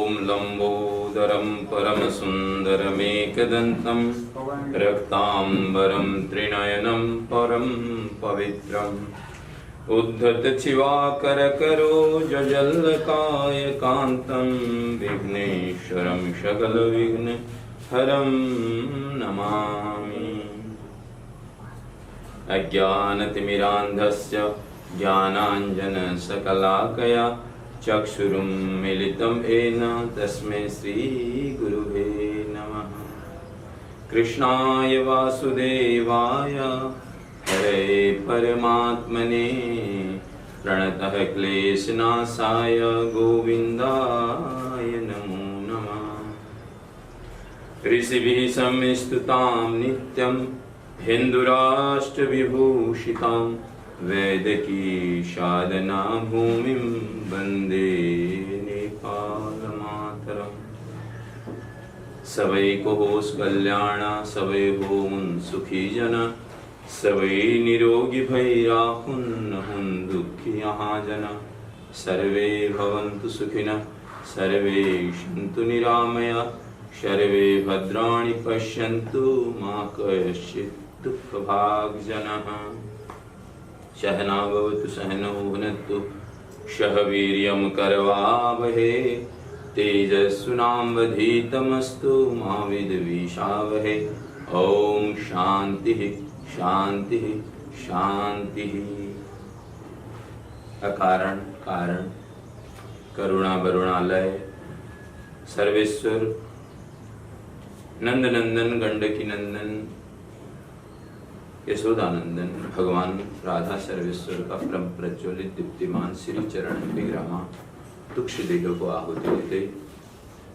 ॐ लम्बोदरं परमसुन्दरमेकदन्तं रक्ताम्बरं त्रिनयनं परं पवित्रम् उद्धतचिवाकरकरोजजल्लकायकान्तं विघ्नेश्वरं सकलविघ्नहरं नमामि। अज्ञानतिमिरान्धस्य ज्ञानाञ्जनशकलाकया चक्षुरुन्मीलितं येन तस्मै श्रीगुरुवे नमः। कृष्णाय वासुदेवाय हरे परमात्मने प्रणतः क्लेशनाशाय गोविन्दाय नमो नमः। ऋषिभिः संस्तुतां नित्यं हिन्दुराष्ट्रविभूषितां वैदिकी साधना भूमिं वन्दे नेपालमातरम्। सबै कोस कल्याण सबै होमुन् सुखी जना सबै निरोगी भई राहुन् हुन् दुःखी यहाँ जना। सर्वे भवन्तु सुखिनः सर्वे सन्तु निरामया सर्वे भद्राणि पश्यन्तु मा कश्चित् दुःखभाग्। सहना भवतु सहनौ भुनक्तु सह वीर्यं करवावहे तेजस्विनावधीतमस्तु मा विद्विषावहे। ओम शांति शांति शांति। अकारण कारण करुणा वरुणालय सर्वेश्वर नंदनंदन गंडकी नंदन यशोदानंदन भगवान राधा सर्वेश्वर का परम प्रज्वलित दीप्तिमान श्री चरण विग्रमा तुक्ष देह को आहुति देते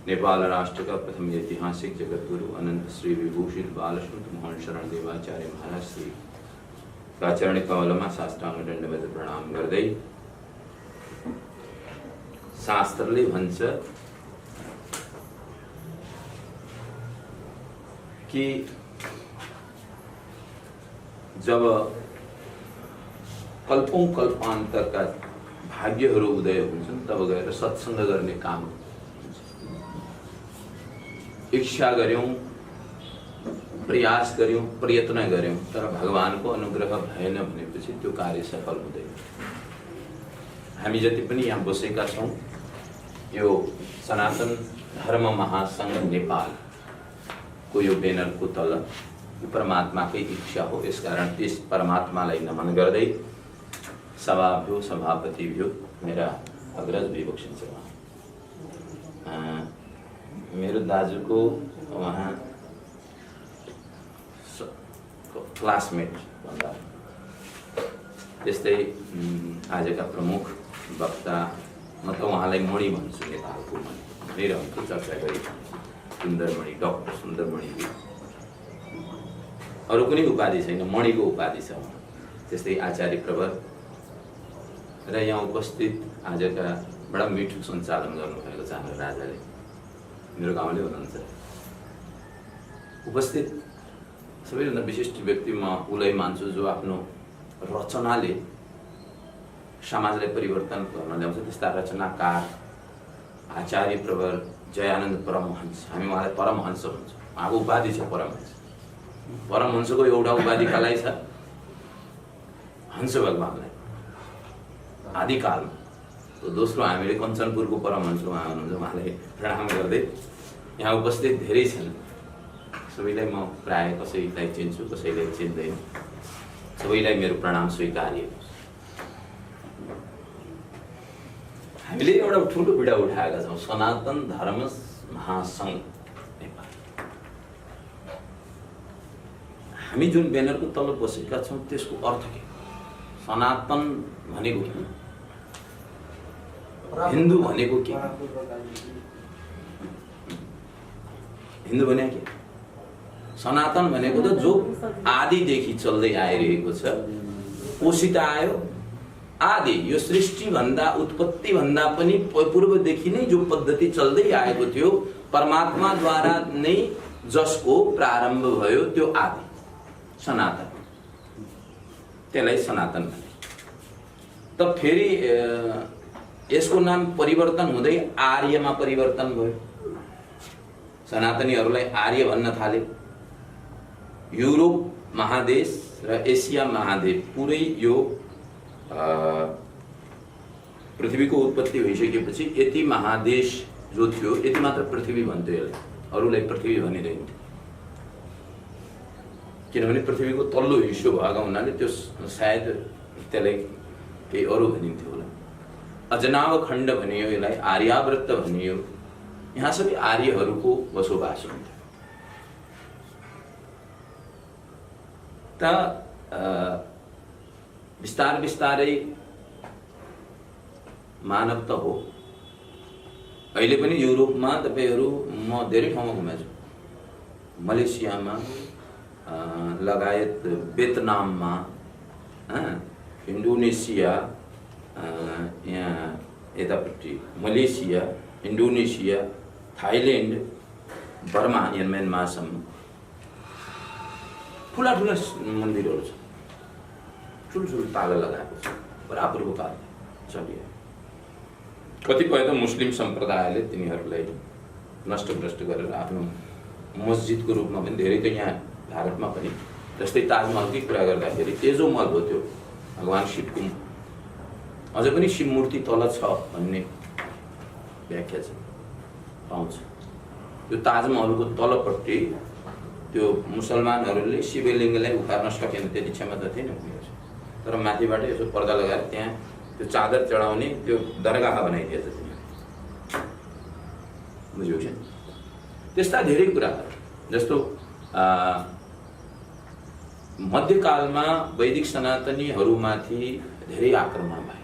नेपाल राष्ट्र का प्रथम ऐतिहासिक जगत गुरु अनंत श्री विभूषित बालसुत मोहन शरण देवाचार्य महाराज श्री का चरण कमलमा साष्टांग दण्डवत प्रणाम गर्दै शास्त्रले भन्छ कि जब कल्पौं कल्पान्तरका भाग्यहरू उदय हुन्छन् तब गएर सत्संग गर्ने काम इच्छा गर्यौं प्रयास गर्यौं प्रयत्न गर्यौं तर भगवानको अनुग्रह भएन भनेपछि त्यो कार्य सफल हुँदैन। हामी जति पनि यहाँ बसेका छौं यो सनातन धर्म महासंघ नेपाल को यो ब्यानरको तल परमात्माकै इच्छा हो। यसकारण त्यस परमात्मालाई नमन गर्दै सभाभ्यो सभापतिभ्यो मेरा अग्रज विभूषण शर्मा मेरो दाजुको उहाँ क्लासमेट भन्दा त्यस्तै आजका प्रमुख वक्ता म त उहाँलाई मणि भन्छु नेपालको भनिरहन्छु चर्चा गरी सुन्दरमणि डाक्टर सुन्दरमणि अरू कुनै उपाधि छैन मणिको उपाधि छ। त्यस्तै आचार्य प्रवर र यहाँ उपस्थित आजका बडा मिठो सञ्चालन गर्नुभएको छ हाम्रो राजाले मेरो गाउँले हुनुहुन्छ। उपस्थित सबैभन्दा विशिष्ट व्यक्ति म उलाई मान्छु जो आफ्नो रचनाले समाजलाई परिवर्तन गर्न ल्याउँछ। त्यस्ता रचनाकार आचार्य प्रवर जयानन्द परमहंस हामी उहाँलाई परमहंस भन्छौँ। उहाँको उपाधि छ परमहंस। परमहंसको एउटा उपाधि कसलाई छ? हंस भगवानलाई आदिकालमा। दोस्रो हामीले कञ्चनपुरको परमहंस उहाँ हुनुहुन्छ। उहाँलाई प्रणाम गर्दै यहाँ उपस्थित धेरै छन्। सबैलाई म प्राय कसैलाई चिन्छु कसैलाई चिन्दैन। सबैलाई मेरो प्रणाम स्वीकार्य। हामीले एउटा ठुलो बिडा उठाएका छौँ सनातन धर्म महासंघ नेपाल। हामी जुन ब्यानरको तल बसेका छौँ त्यसको अर्थ के? सनातन भनेको के? हिन्दू भनेको के? हिन्दू भने के? सनातन भनेको त जो आदिदेखि चल्दै आइरहेको छ, पोषित आयो आदि। यो सृष्टि भन्दा उत्पत्ति भन्दा पनि पूर्वदेखि नै जो पद्धति चल्दै आएको थियो परमात्माद्वारा नै जसको प्रारम्भ भयो त्यो आदि सनातन। त्यसलाई सनातन भने। त फेरि यसको नाम परिवर्तन हुँदै आर्यमा परिवर्तन भयो। सनातनीहरूलाई आर्य भन्न थाले। युरोप महादेश र एसिया महादेश पुरै यो पृथ्वीको उत्पत्ति भइसकेपछि यति महादेश जो थियो यति मात्र पृथ्वी भन्थ्यो, यसलाई अरूलाई पृथ्वी भनिरहन्थ्यो। किनभने पृथ्वीको तल्लो हिस्सो भएको हुनाले त्यो सायद त्यसलाई केही अरू भनिन्थ्यो होला। अजनाव खण्ड भनियो, यसलाई आर्यावर्त भनियो। यहाँ सबै आर्यहरूको बसोबास हुन्थ्यो। त बिस्तार बिस्तारै मानव त हो। अहिले पनि युरोपमा तपाईहरु म धेरै ठाउँमा घुमेछु, मलेसियामा लगायत भियतनाममा, इन्डोनेसिया, यहाँ यतापट्टि मलेसिया, इन्डोनेसिया, थाइल्यान्ड, बर्मा, म्यानमारसम्म ठुला ठुला मन्दिरहरू छ, ठुल्ठुलो ताला लगाएको छ, बराबरको काल चलियो। कतिपय त मुस्लिम सम्प्रदायले तिनीहरूलाई नष्टभ्रष्ट गरेर आफ्नो मस्जिदको रूपमा पनि धेरै त यहाँ भारतमा पनि जस्तै ताजमहलकै कुरा गर्दाखेरि तेजो महल हो त्यो भगवान शिवको, अझै पनि शिव मूर्ति तल छ भन्ने व्याख्या छ पाउँछ। त्यो ताजमहलको तलपट्टि त्यो मुसलमानहरूले शिवलिङ्गलाई उखार्न सकेन, त्यति क्षमता थिएन उनीहरू, तर माथिबाट यसो पर्दा लगाएर त्यहाँ त्यो चादर चढाउने त्यो दरगाह बनाइदिएछ तिनीहरूले, बुझ्यौ कि? त्यस्ता धेरै कुराहरू जस्तो मध्यकालमा वैदिक सनातनीहरूमाथि धेरै आक्रमण भए।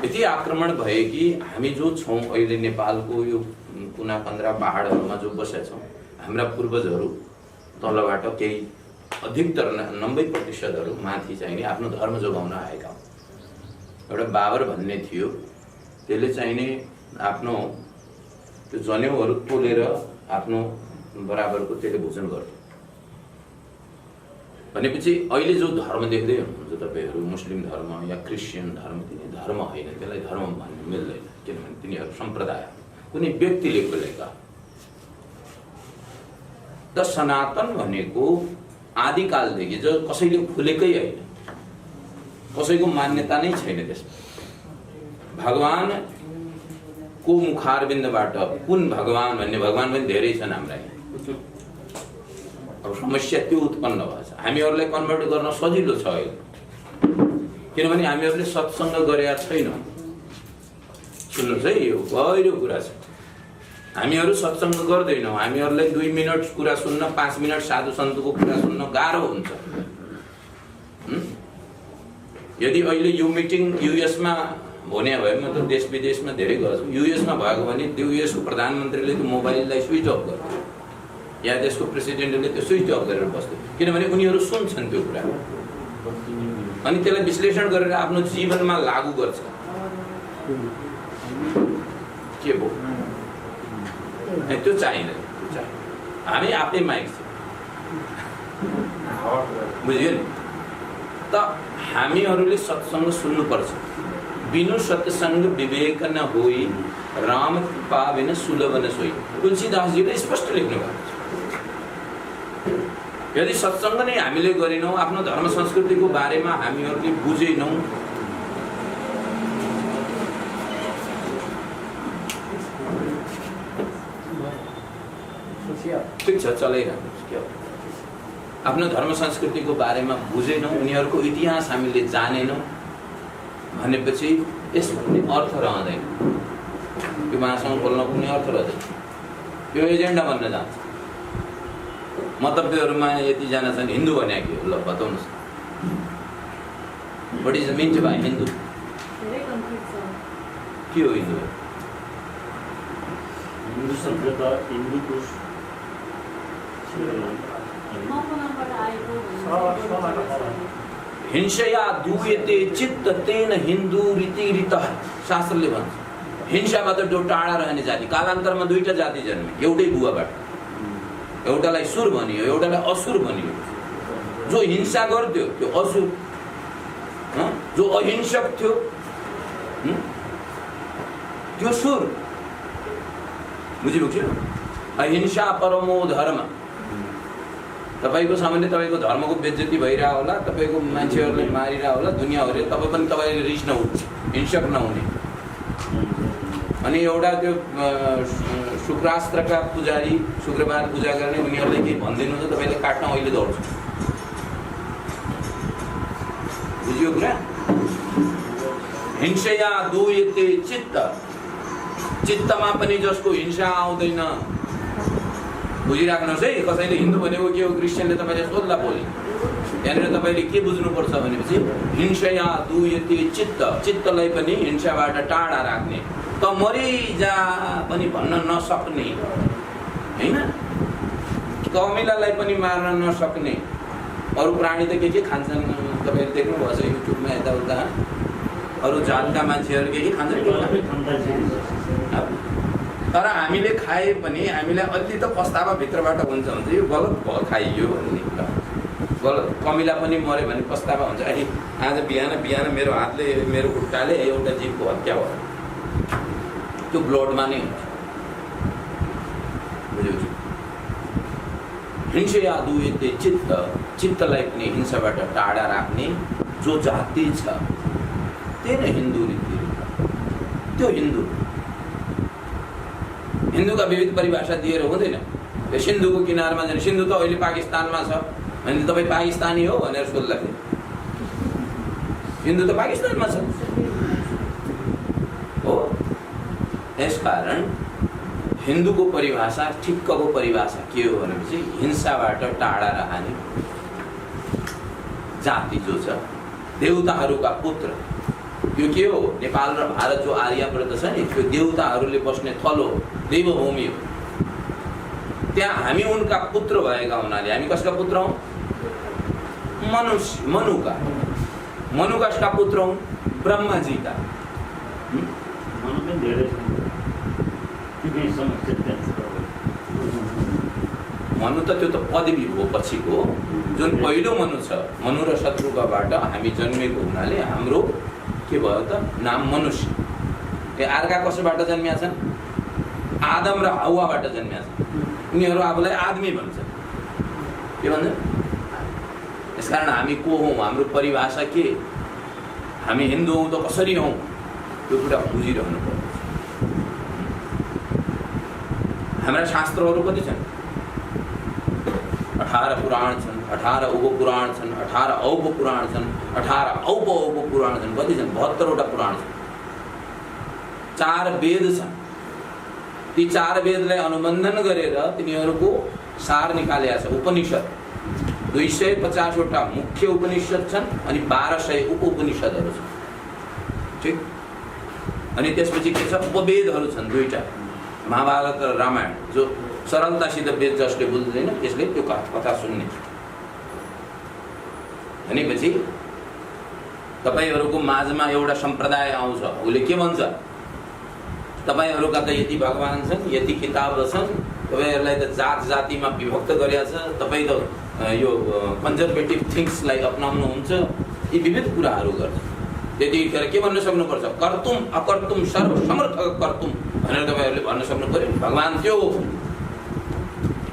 यति आक्रमण भए कि हामी जो छौँ अहिले नेपालको यो कुना कन्द्रा पहाडहरूमा जो बसेका छौँ, हाम्रा पूर्वजहरू तलबाट केही अधिकतर 90% माथि चाहिने आफ्नो धर्म जोगाउन आएका हुन्। एउटा बाबर भन्ने थियो, त्यसले चाहिने आफ्नो त्यो जनेउहरू तोलेर आफ्नो बराबरको त्यसले भोजन गर्थ्यो। भनेपछि अहिले जो धर्म देख्दै हुनुहुन्छ तपाईहरू, मुस्लिम धर्म या क्रिस्चियन धर्म, तिनी धर्म होइन, त्यसलाई धर्म भन्नु मिल्दैन, किनभने तिनीहरू सम्प्रदाय कुनै व्यक्तिले खोलेका। त सनातन भनेको आदिकालदेखि जो कसैले खोलेकै होइन, कसैको मान्यता नै छैन त्यसमा। भगवान को मुखारबिन्दबाट कुन भगवान भन्ने भगवान पनि धेरै छन् हाम्रा यहाँ। अब समस्या त्यो उत्पन्न भएछ। हामीहरूलाई कन्भर्ट गर्न सजिलो छ अहिले, किनभने हामीहरूले सत्सङ्ग गरेका छैनौँ। सुन्नुहोस् है, यो गहिरो कुरा छ। हामीहरू सत्सङ्ग गर्दैनौँ। हामीहरूलाई 2 मिनट कुरा सुन्न, 5 मिनट साधु सन्तको कुरा सुन्न गाह्रो हुन्छ। यदि अहिले यो मिटिङ युएसमा हुने भए, म त देश विदेशमा धेरै गर्छु, युएसमा भएको भने त्यो युएसको प्रधानमन्त्रीले त्यो मोबाइललाई स्विच अफ गर्थ्यो, या देशको प्रेसिडेन्टले त्यो स्विच अफ गरेर बस्थ्यो, किनभने उनीहरू सुन्छन् त्यो कुरा अनि त्यसलाई विश्लेषण गरेर आफ्नो जीवनमा लागू गर्छ। के भयो त्यो चाहिँदैन, हामी आफ्नै माइक छ, बुझ्यो नि? त हामीहरूले सत्सङ्ग सुन्नुपर्छ। बिनु सत्सङ्ग विवेक न होई, राम कृपा बिन सुलभ न सोई। तुलसीदासजीले स्पष्ट लेख्नु भएको छ। यदि सत्सङ्ग नै हामीले गरेनौँ, आफ्नो धर्म संस्कृतिको बारेमा हामीहरूले बुझेनौँ, ठिक छ चलाइरहनुहोस्, के हो, आफ्नो धर्म संस्कृतिको बारेमा बुझेनौँ, उनीहरूको इतिहास हामीले जानेनौँ भनेपछि यसको कुनै अर्थ रहँदैन। यो महासङ्घ खोल्न कुनै अर्थ रहँदैन, यो एजेन्डा बन्न जान्छ। मतव्यहरूमा यतिजना छन् हिन्दू भने के हो, ल बताउनुहोस्, what is meant by Hindu? के हो हिन्दू? हिन्दू सभ्यता, हिन्दू हिंसया दुयते चित्त तेन हिन्दू रीति रीतः। शास्त्रले भन्छ हिंसाबाट जो टाढा रहने जाति, कालान्तरमा 2टा जाति जन्मे एउटै बुवाबाट। एउटालाई सुर भनियो, एउटालाई असुर भनियो। जो हिंसा गर्थ्यो त्यो असुर, जो अहिंसक थियो त्यो सुर बुझिपुग्यो। अहिंसा परमो धर्म। तपाईको सामान्य तपाईको धर्मको बेइज्जती भइरहेको होला, तपाईको मान्छेहरूले मारिरहेको होला, दुनियाँभरि तपाईँ पनि तपाईँले रिस नउठ्छ, हिंसक नहुने। अनि एउटा त्यो शुक्रास्त्रका पुजारी शुक्रबार पूजा गर्ने उनीहरूलाई केही भनिदिनुहुन्छ तपाईँले काट्न अहिले दौड्छ। बुझ्यो कुरा? हिंसया दूयते चित्त। चित्तमा पनि जसको हिंसा आउँदैन। बुझिराख्नुहोस् है, कसैले हिन्दू भनेको के हो क्रिस्चियनले तपाईँले सोध्ला भोलि। त्यहाँनिर तपाईँले के बुझ्नुपर्छ भनेपछि हिंसया दूयते चित्त। चित्तलाई पनि हिंसाबाट टाढा राख्ने, त मरिजा पनि भन्न नसक्ने हैन, कमिलालाई पनि मार्न नसक्ने। अरू प्राणी त के खान्छन् तपाईँले देख्नुभएको छ युट्युबमा यताउता। अरू जातका मान्छेहरू के खान्छन् तर हामीले खाए पनि हामीलाई अलि त पस्तावाभित्रबाट हुन्छ यो गलत खाइयो भन्ने गलत। कमिला पनि मऱ्यो भने पस्तावा हुन्छ। अनि आज बिहान मेरो हातले मेरो खुट्टाले एउटा जीवको हत्या भयो, त्यो ब्लडमा नै हुन्छ। बुझ्यौ? हिंसया दूयते चित्त। चित्तलाई पनि हिंसाबाट टाढा राख्ने जो जाति छ त्यही नै हिन्दू रीति। त्यो हिन्दूका विविध परिभाषा दिएर हुँदैन। यो सिन्धुको किनारमा जाने, सिन्धु त अहिले पाकिस्तानमा छ अनि तपाईँ पाकिस्तानी हो भनेर सोध्दाखेरि सिन्धु त पाकिस्तानमा छ हो। यसकारण हिन्दूको परिभाषा ठिक्कको परिभाषा के हो भनेपछि हिंसाबाट टाढा रहने जाति जो छ, देवताहरूका पुत्र। यो के हो? नेपाल र भारत जो आर्यावर्त छ नि, त्यो देवताहरूले बस्ने थलो देवभूमि हो। त्यहाँ हामी उनका पुत्र भएका हुनाले हामी कसका पुत्र हौं? मनु कसका पुत्र हौं? ब्रह्माजीका। मनु त त्यो त पदवी हो पछिको। जुन पहिलो मनु छ, मनु र शत्रुघ्नबाट हामी जन्मेको हुनाले हाम्रो के भयो त नाम मनुष्य। ए अर्का कसैबाट जन्मिया छन्? आदम र हव्वाबाट जन्मिया छन्। उनीहरू आफूलाई आदमी भन्छन्। के भन्छन्? यसकारण हामी को हौं, हाम्रो परिभाषा के, हामी हिन्दू हौं त कसरी हौं, त्यो कुरा बुझिरहनु पर्छ। हाम्रा शास्त्रहरू कति छन्? 18 पुराण छन्, 18 उपपुराण छन्, 18 औपपुराण छन्, 18 औपपुराण छन्। कति छन्? 72 वटा पुराण छन्। 4 वेद छन्। ती 4 वेदलाई अनुबन्धन गरेर तिनीहरूको सार निकालेका छ उपनिषद। 250 वटा मुख्य उपनिषद छन् अनि 1200 उपनिषदहरू छन्। ठीक? अनि त्यसपछि के छ? उपवेदहरू छन् 2टा, महाभारत र रामायण। जो सरलतासित वेद जसले बुझ्दैन त्यसले त्यो कथा सुन्ने। भनेपछि तपाईहरुको माझमा एउटा सम्प्रदाय आउँछ, उसले के भन्छ? तपाईहरुका त यति भगवान छन्, यति किताब छन्, तपाईहरुलाई त जात जातिमा विभक्त गरेका छ, तपाई त यो कन्जर्भेटिभ थिङ्क्सलाई अपनाउनुहुन्छ। यी विविध कुराहरू गर्छ। त्यतिखेर के भन्न सक्नुपर्छ? कर्तुम अकर्तुम सर्व समर्थ कर्तुम भनेर तपाईहरुले भन्न सक्नु पर्यो। भगवान त्यो हो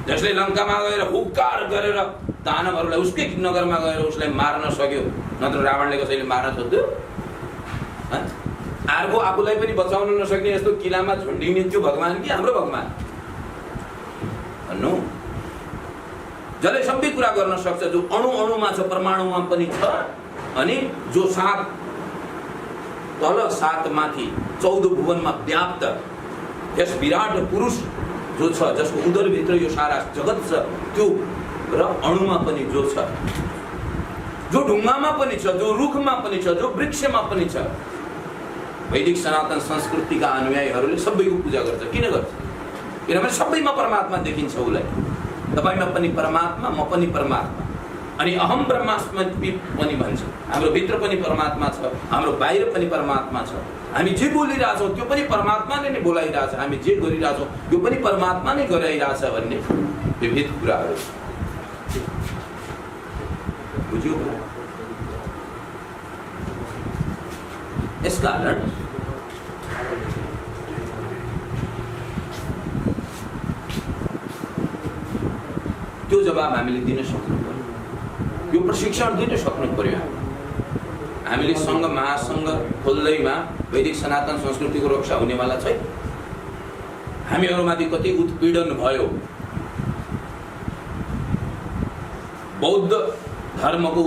जसले लङ्कामा गएर हुक्कार गरेर दानवहरूलाई उसकै नगरमा गएर उसलाई मार्न सक्यो, नत्र रावणले कसैले मार्न सक्थ्यो? अर्को आफूलाई पनि बचाउन नसक्ने यस्तो किलामा झुन्डिने त्यो भगवान कि हाम्रो भगवान भन्नु? जसले सबै कुरा गर्न सक्छ, जो अणुमा छ, परमाणुमा पनि छ, अनि जो 7 तल 7 माथि 14 भुवनमा व्याप्त यस विराट पुरुष जो छ, जसको उदरभित्र यो सारा जगत छ, त्यो र अणुमा पनि जो छ, जो ढुङ्गामा पनि छ, जो रुखमा पनि छ, जो वृक्षमा पनि छ। वैदिक सनातन संस्कृतिका अनुयायीहरूले सबैको पूजा गर्छ। किन गर्छ? किनभने सबैमा परमात्मा देखिन्छ उसलाई। तपाईमा पनि परमात्मा, म पनि परमात्मा। अनि अहम ब्रह्मास्मि पनि भन्छ। हाम्रो भित्र पनि परमात्मा छ, हाम्रो बाहिर पनि परमात्मा छ। हामी जे बोलिरहेछौँ त्यो पनि परमात्माले नै बोलाइरहेछ, हामी जे गरिरहेछौँ त्यो पनि परमात्मा नै गराइरहेछ भन्ने विविध कुराहरू बुझ्यो? यसकारण त्यो जवाब हामीले दिन सक्नु पर्यो, यो प्रशिक्षण दिन सक्नु पर्यो। हामीले सङ्घ महासङ्घ खोल्दैमा वैदिक सनातन संस्कृतिको रक्षा हुनेवाला छैन। हामीहरूमाथि कति उत्पीडन भयो, बौद्ध धर्मको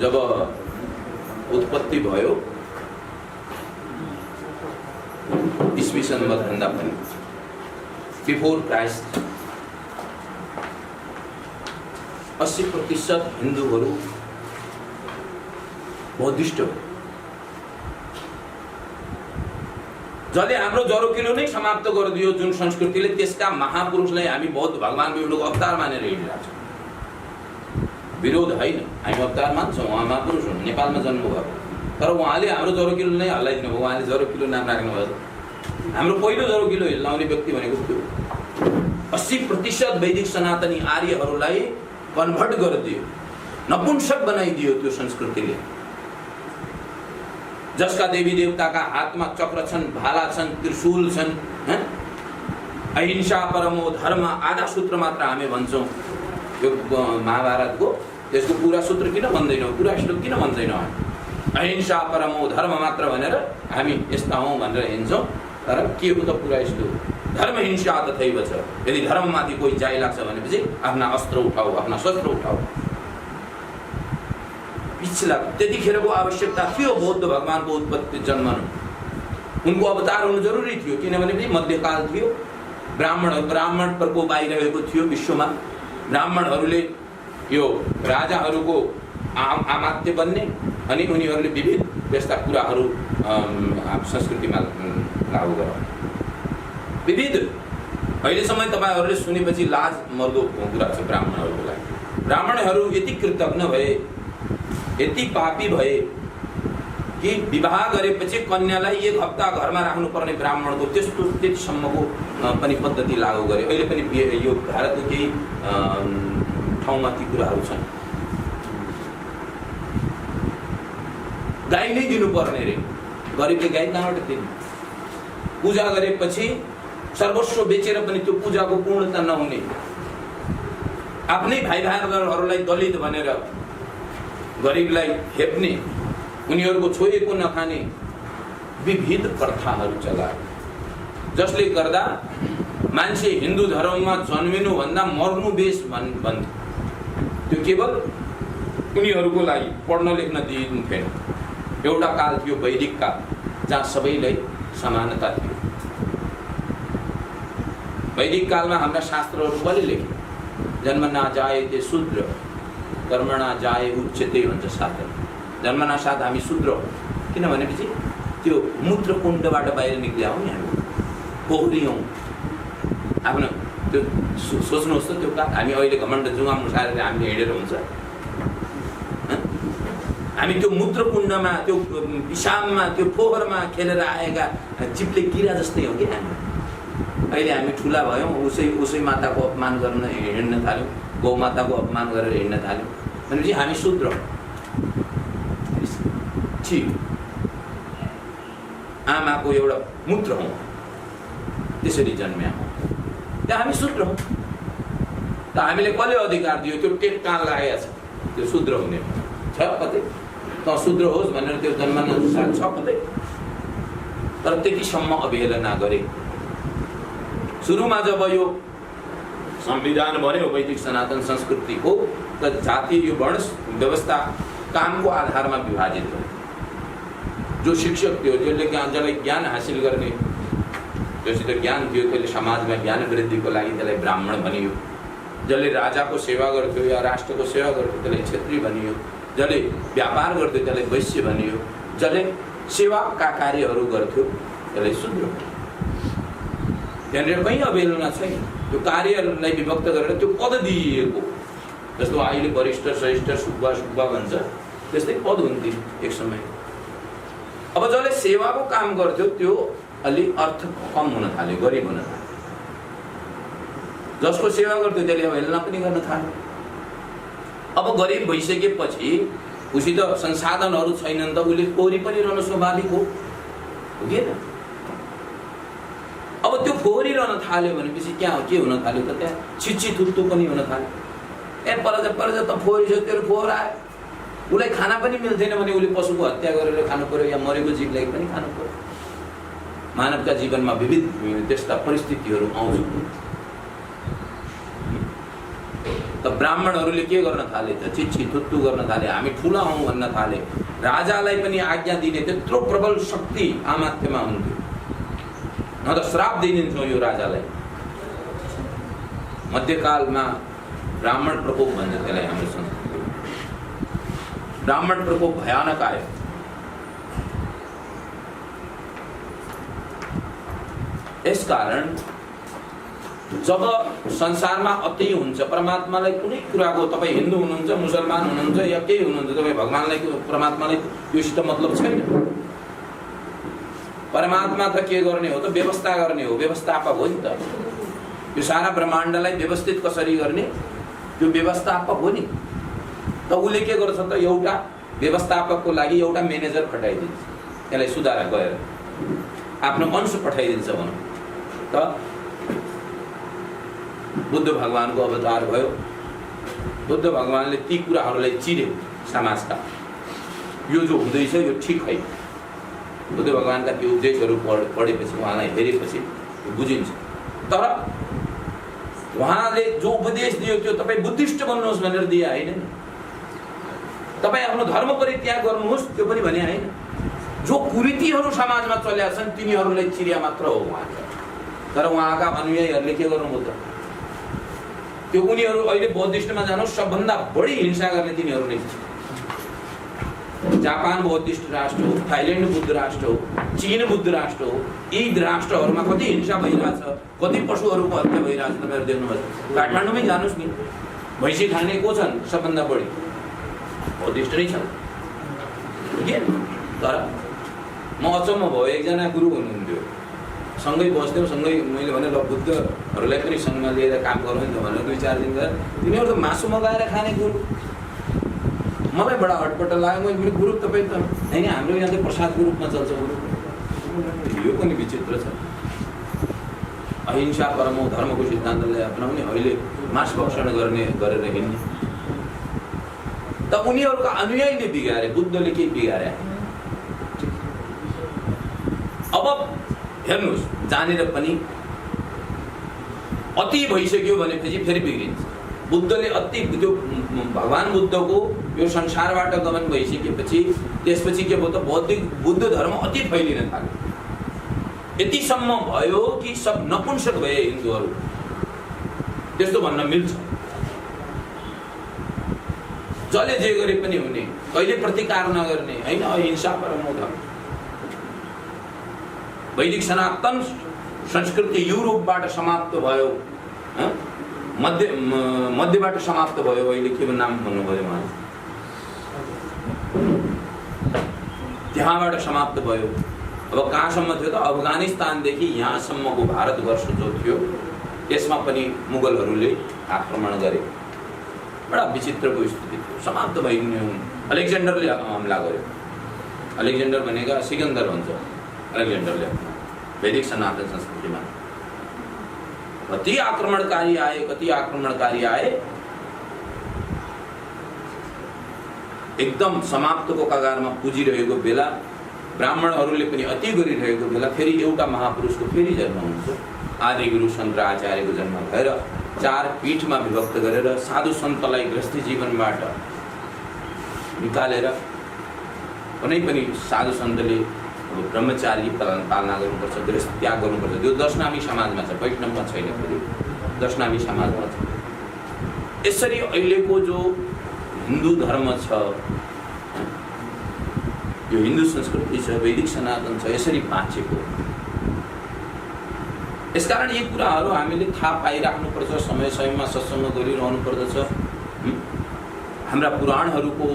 जब उत्पत्ति भयो ईस्वी सन्मतभन्दा पनि बिफोर क्राइस्ट 80% हिन्दूहरू बौद्धिस्ट हो, जसले हाम्रो जरोकिलो नै समाप्त गरिदियो। जुन संस्कृतिले त्यसका महापुरुषलाई हामी बौद्ध भगवान विष्णुको अवतार मानेर हिँडिरहेको छौँ। विरोध होइन, हामी अवतार मान्छौँ, उहाँ महापुरुष हुन्, नेपालमा जन्म भएको, तर उहाँले हाम्रो जरोकिलो नै हल्लाइदिनु भयो। उहाँले जरोकिलो नाम राख्नुभयो। हाम्रो पहिलो जरोकिलो हिल्लाउने व्यक्ति भनेको त्यो 80% वैदिक सनातनी आर्यहरूलाई कन्भर्ट गरिदियो, नपुंसक बनाइदियो त्यो संस्कृतिले। जसका देवी देवताका हातमा चक्र छन्, भाला छन्, त्रिशूल छन्, अहिंसा परमो धर्म आधा सूत्र मात्र हामी भन्छौँ यो महाभारतको। त्यसको पुरा सूत्र किन भन्दैनौँ, पुरा श्लोक किन भन्दैनौँ? अहिंसा परमो धर्म मात्र भनेर हामी यस्ता हौँ भनेर हिँड्छौँ। तर के हो त पुरा श्लोक? धर्म हिंसा तथैव छ। यदि धर्ममाथि कोही जाइ लाग्छ भनेपछि आफ्ना अस्त्र उठाऊ, आफ्ना शस्त्र उठाऊ। पिछला त्यतिखेरको आवश्यकता थियो बौद्ध भगवानको उत्पत्ति जन्मनु, उनको अवतार हुनु जरुरी थियो। किनभने मध्यकाल थियो, ब्राह्मण प्रकोप आइरहेको थियो विश्वमा। ब्राह्मणहरूले यो राजाहरूको आमात्य बन्ने अनि उनीहरूले विविध यस्ता कुराहरू संस्कृतिमा लागू गराउने विविध। अहिलेसम्म तपाईँहरूले सुनेपछि लाज मर्दो कुरा छ ब्राह्मणहरूको लागि। ब्राह्मणहरू यति कृतज्ञ भए, यति पापी भए कि विवाह गरेपछि कन्यालाई 1 हप्ता घरमा राख्नुपर्ने ब्राह्मणको त्यतिसम्मको पनि पद्धति लागू गरे। अहिले पनि यो भारतको केही ठाउँमा ती कुराहरू छन्। गाई नै दिनुपर्ने रे, गरिबले गाई कहाँबाट दिने? पूजा गरेपछि सर्वस्व बेचेर पनि त्यो पूजाको पूर्णता नहुने, आफ्नै भाइ भाइहरूलाई दलित भनेर गरिबलाई हेप्ने, उनीहरूको छोएको नखाने विविध प्रथाहरू चलाए, जसले गर्दा मान्छे हिन्दू धर्ममा जन्मिनु भन्दा मर्नु बेस भन्थ्यो। त्यो केवल उनीहरूको लागि पढ्न लेख्न दिइन्थेन। एउटा काल थियो वैदिक काल, जहाँ सबैलाई समानता थियो। वैदिक कालमा हाम्रा शास्त्रहरू कसले लेखे? जन्मना जायते शूद्र कर्मणा जाय उच्यते भन्छ शास्त्र। जन्मनासाथ हामी शूद्र हौँ, किनभनेपछि त्यो मूत्रकुण्डबाट बाहिर निक्लिया हौँ नि हामी, पोखरी हौँ। आफ्नो त्यो सोच्नुहोस् त, त्यो हामी अहिले घमण्ड जुङ्गा मुसारेर हामीले हिँडेर हुन्छ? हामी त्यो मूत्रकुण्डमा, त्यो पिसाबमा, त्यो फोहोरमा खेलेर आएका चिप्ले किरा जस्तै हो कि हामी। अहिले हामी ठुला भयौँ, उसै माताको अपमान गर्न हिँड्न थाल्यौँ, गौ माताको अपमान गरेर हिँड्न थाल्यौँ भनेपछि हामी शूद्र छियौँ। आमाको एउटा मूत्र हौँ, त्यसरी जन्म्या हौँ, त्यहाँ हामी शूद्र हौँ। त हामीले कसले अधिकार दियो? त्यो टेक कहाँ लागेको छ त्यो शूद्र हुने छ कतै? त शूद्र होस् भनेर त्यो जन्मअनुसार छ कतै? तर त्यतिसम्म अवहेलना गरे। सुरुमा जब यो संविधान बन्यो वैदिक सनातन संस्कृतिको, त जातीय यो वर्ण व्यवस्था कामको आधारमा विभाजित भयो। जो शिक्षक थियो, जसलाई ज्ञान हासिल गर्ने, जससित ज्ञान थियो, त्यसले समाजमा ज्ञान वृद्धिको लागि त्यसलाई ब्राह्मण भनियो। जसले राजाको सेवा गर्थ्यो या राष्ट्रको सेवा गर्थ्यो त्यसलाई क्षत्रिय भनियो। जसले व्यापार गर्थ्यो त्यसलाई वैश्य भनियो। जसले सेवाका कार्यहरू गर्थ्यो त्यसलाई शूद्र। त्यहाँनिर कहीँ अवहेलना छैन। त्यो कार्यलाई विभक्त गरेर त्यो पद दिइएको, जस्तो अहिले वरिष्ठ श्रेष्ठ सुब्बा भन्छ, त्यस्तै पद हुन्थे एक समय। अब जसले सेवाको काम गर्थ्यो त्यो अलि अर्थ कम हुन थाल्यो, गरिब हुन थाल्यो। जसको सेवा गर्थ्यो त्यसले अवहेलना पनि गर्न थाल्यो। अब गरिब भइसकेपछि उसित संसाधनहरू छैनन् त उसले कोरी पनि रहनु स्वाभाविक हो। पुगेन। अब त्यो फोहोरिरहन थाल्यो भनेपछि के हुन थाल्यो त त्यहाँ छिच्ची थुत्तु पनि हुन थाल्यो। परज त फोहोरिसक्यो, तेरो फोहोर आयो, उसलाई खाना पनि मिल्थेन भने उसले पशुको हत्या गरेर खानु पर्यो या मरेको जीवलाई पनि खानु पर्यो। मानवका जीवनमा विविध त्यस्ता परिस्थितिहरू आउँछ। त ब्राह्मणहरूले के गर्न थाले त छिच्ची थुत्तु गर्न थाले, हामी ठुला हौँ भन्न थाले। राजालाई पनि आज्ञा दिने त्यत्रो प्रबल शक्ति आमात्यमा हुन्थ्यो, न त श्राप दिइदिन्छौँ यो राजालाई। मध्यकालमा ब्राह्मण प्रकोप भन्छ त्यसलाई हाम्रो संस्कृतिमा। ब्राह्मण प्रकोप भयानक आयो। यसकारण जब संसारमा अति हुन्छ, परमात्मालाई कुनै कुराको, तपाईँ हिन्दू हुनुहुन्छ, मुसलमान हुनुहुन्छ या केही हुनुहुन्छ, तपाईँ भगवानलाई परमात्मालाई योसित मतलब छैन। परमात्मा त के गर्ने हो त, व्यवस्था गर्ने हो, व्यवस्थापक हो नि त। यो सारा ब्रह्माण्डलाई व्यवस्थित कसरी गर्ने, त्यो व्यवस्थापक हो नि। त उसले के गर्छ त, एउटा व्यवस्थापकको लागि एउटा म्यानेजर पठाइदिन्छ, त्यसलाई सुधार गएर आफ्नो अंश पठाइदिन्छ भनौँ त। बुद्ध भगवानको अवतार भयो। बुद्ध भगवानले ती कुराहरूलाई चिरे समाजका, यो जो हुँदैछ यो ठिक होइन। बुद्ध भगवानका त्यो उपदेशहरू पढेपछि, उहाँलाई हेरेपछि बुझिन्छ। तर उहाँले जो उपदेश दियो त्यो तपाईँ बुद्धिस्ट बन्नुहोस् भनेर दिए होइन। तपाईँ आफ्नो धर्म परित्याग गर्नुहोस् त्यो पनि भने होइन। जो कुरीतिहरू समाजमा चलेका छन् तिनीहरूलाई चिरिया मात्र हो उहाँले। तर उहाँका अनुयायीहरूले के गर्नुभयो त, त्यो उनीहरू अहिले बौद्धिस्टमा जानुहोस्, सबभन्दा बढी हिंसा गर्ने तिनीहरू नै छ। जापान बौद्धिस्ट राष्ट्र हो, थाइल्यान्ड बुद्ध राष्ट्र हो, चीन बुद्ध राष्ट्र हो। यी राष्ट्रहरूमा कति हिंसा भइरहेछ, कति पशुहरूको हत्या भइरहेछ तपाईँहरू देख्नुभयो। काठमाडौँमै जानुहोस् नि, भैँसी खाने को छन् सबभन्दा बढी, बौद्धिस्ट नै छन्। तर म अचम्म भयो, एकजना गुरु हुनुहुन्थ्यो, सँगै बस्थ्यौँ, सँगै मैले भने ल बुद्धहरूलाई पनि सँगमा लिएर काम गरौँ नि त भनेर 2-4 दिन गएर तिनीहरू त मासु मगाएर खाने गुरु। मलाई बडा हटपट लाग्यो। मैले गुरु तपाईँ त होइन, हाम्रो यहाँ चाहिँ प्रसादको रूपमा चल्छ गुरु। यो पनि विचित्र छ। अहिंसा परमो धर्मको सिद्धान्तलाई अपनाउने, अहिले मास भक्षण गरेर हिँड्ने। त उनीहरूका अनुयायीले बिगारे, बुद्धले केही बिगारे। अब हेर्नुहोस्, जानेर पनि अति भइसक्यो भनेपछि फेरि बिग्रिन्छ। बुद्धले अति, त्यो भगवान बुद्धको यो संसारबाट गमन भइसकेपछि त्यसपछि के भयो त, बुद्ध धर्म अति फैलिन थाल्यो। यतिसम्म भयो कि सब नपुंसक भए हिन्दूहरू, त्यस्तो भन्न मिल्छ। जसले जे गरे पनि हुने, कहिले प्रतिकार नगर्ने होइन, अहिंसा परमो धर्म। वैदिक सनातन संस्कृति युरोपबाट समाप्त भयो, मध्यबाट समाप्त भयो। अहिले के नाम भन्नुभयो उहाँ, त्यहाँबाट समाप्त भयो। अब कहाँसम्म थियो त, अफगानिस्तानदेखि यहाँसम्मको भारतवर्ष जो थियो त्यसमा पनि मुगलहरूले आक्रमण गरे। बडा विचित्रको स्थिति थियो, समाप्त भइदियो। अलेक्जेन्डरले हमला गर्यो। अलेक्जेन्डर भनेका सिकन्दर भन्छ। अलेक्जेन्डरले वैदिक सनातन संस्कृतिमा कति आक्रमणकारी आए, एकदम समाप्तको कगारमा पुजिरहेको बेला, ब्राह्मणहरूले पनि अति गरिरहेको बेला फेरि एउटा महापुरुषको फेरि जन्म हुन्छ। आदिगुरु शङ्कराचार्यको जन्म भएर 4 पीठमा विभक्त गरेर साधु सन्तलाई गृहस्थी जीवनबाट निकालेर, कुनै पनि साधु सन्तले ब्रह्मचारी पालना गर्नुपर्छ, गृहस्थ त्याग गर्नुपर्छ। त्यो दशनामी समाजमा छ, वैष्णवमा छैन। फेरि दशनामी समाजमा छ। यसरी अहिलेको जो हिन्दू धर्म छ, यो हिन्दू संस्कृति छ, वैदिक सनातन छ, यसरी बाँचेको। यसकारण यी कुराहरू हामीले थाहा पाइराख्नुपर्छ, समय समयमा सत्सङ्ग गरिरहनु पर्दछ। हाम्रा पुराणहरूको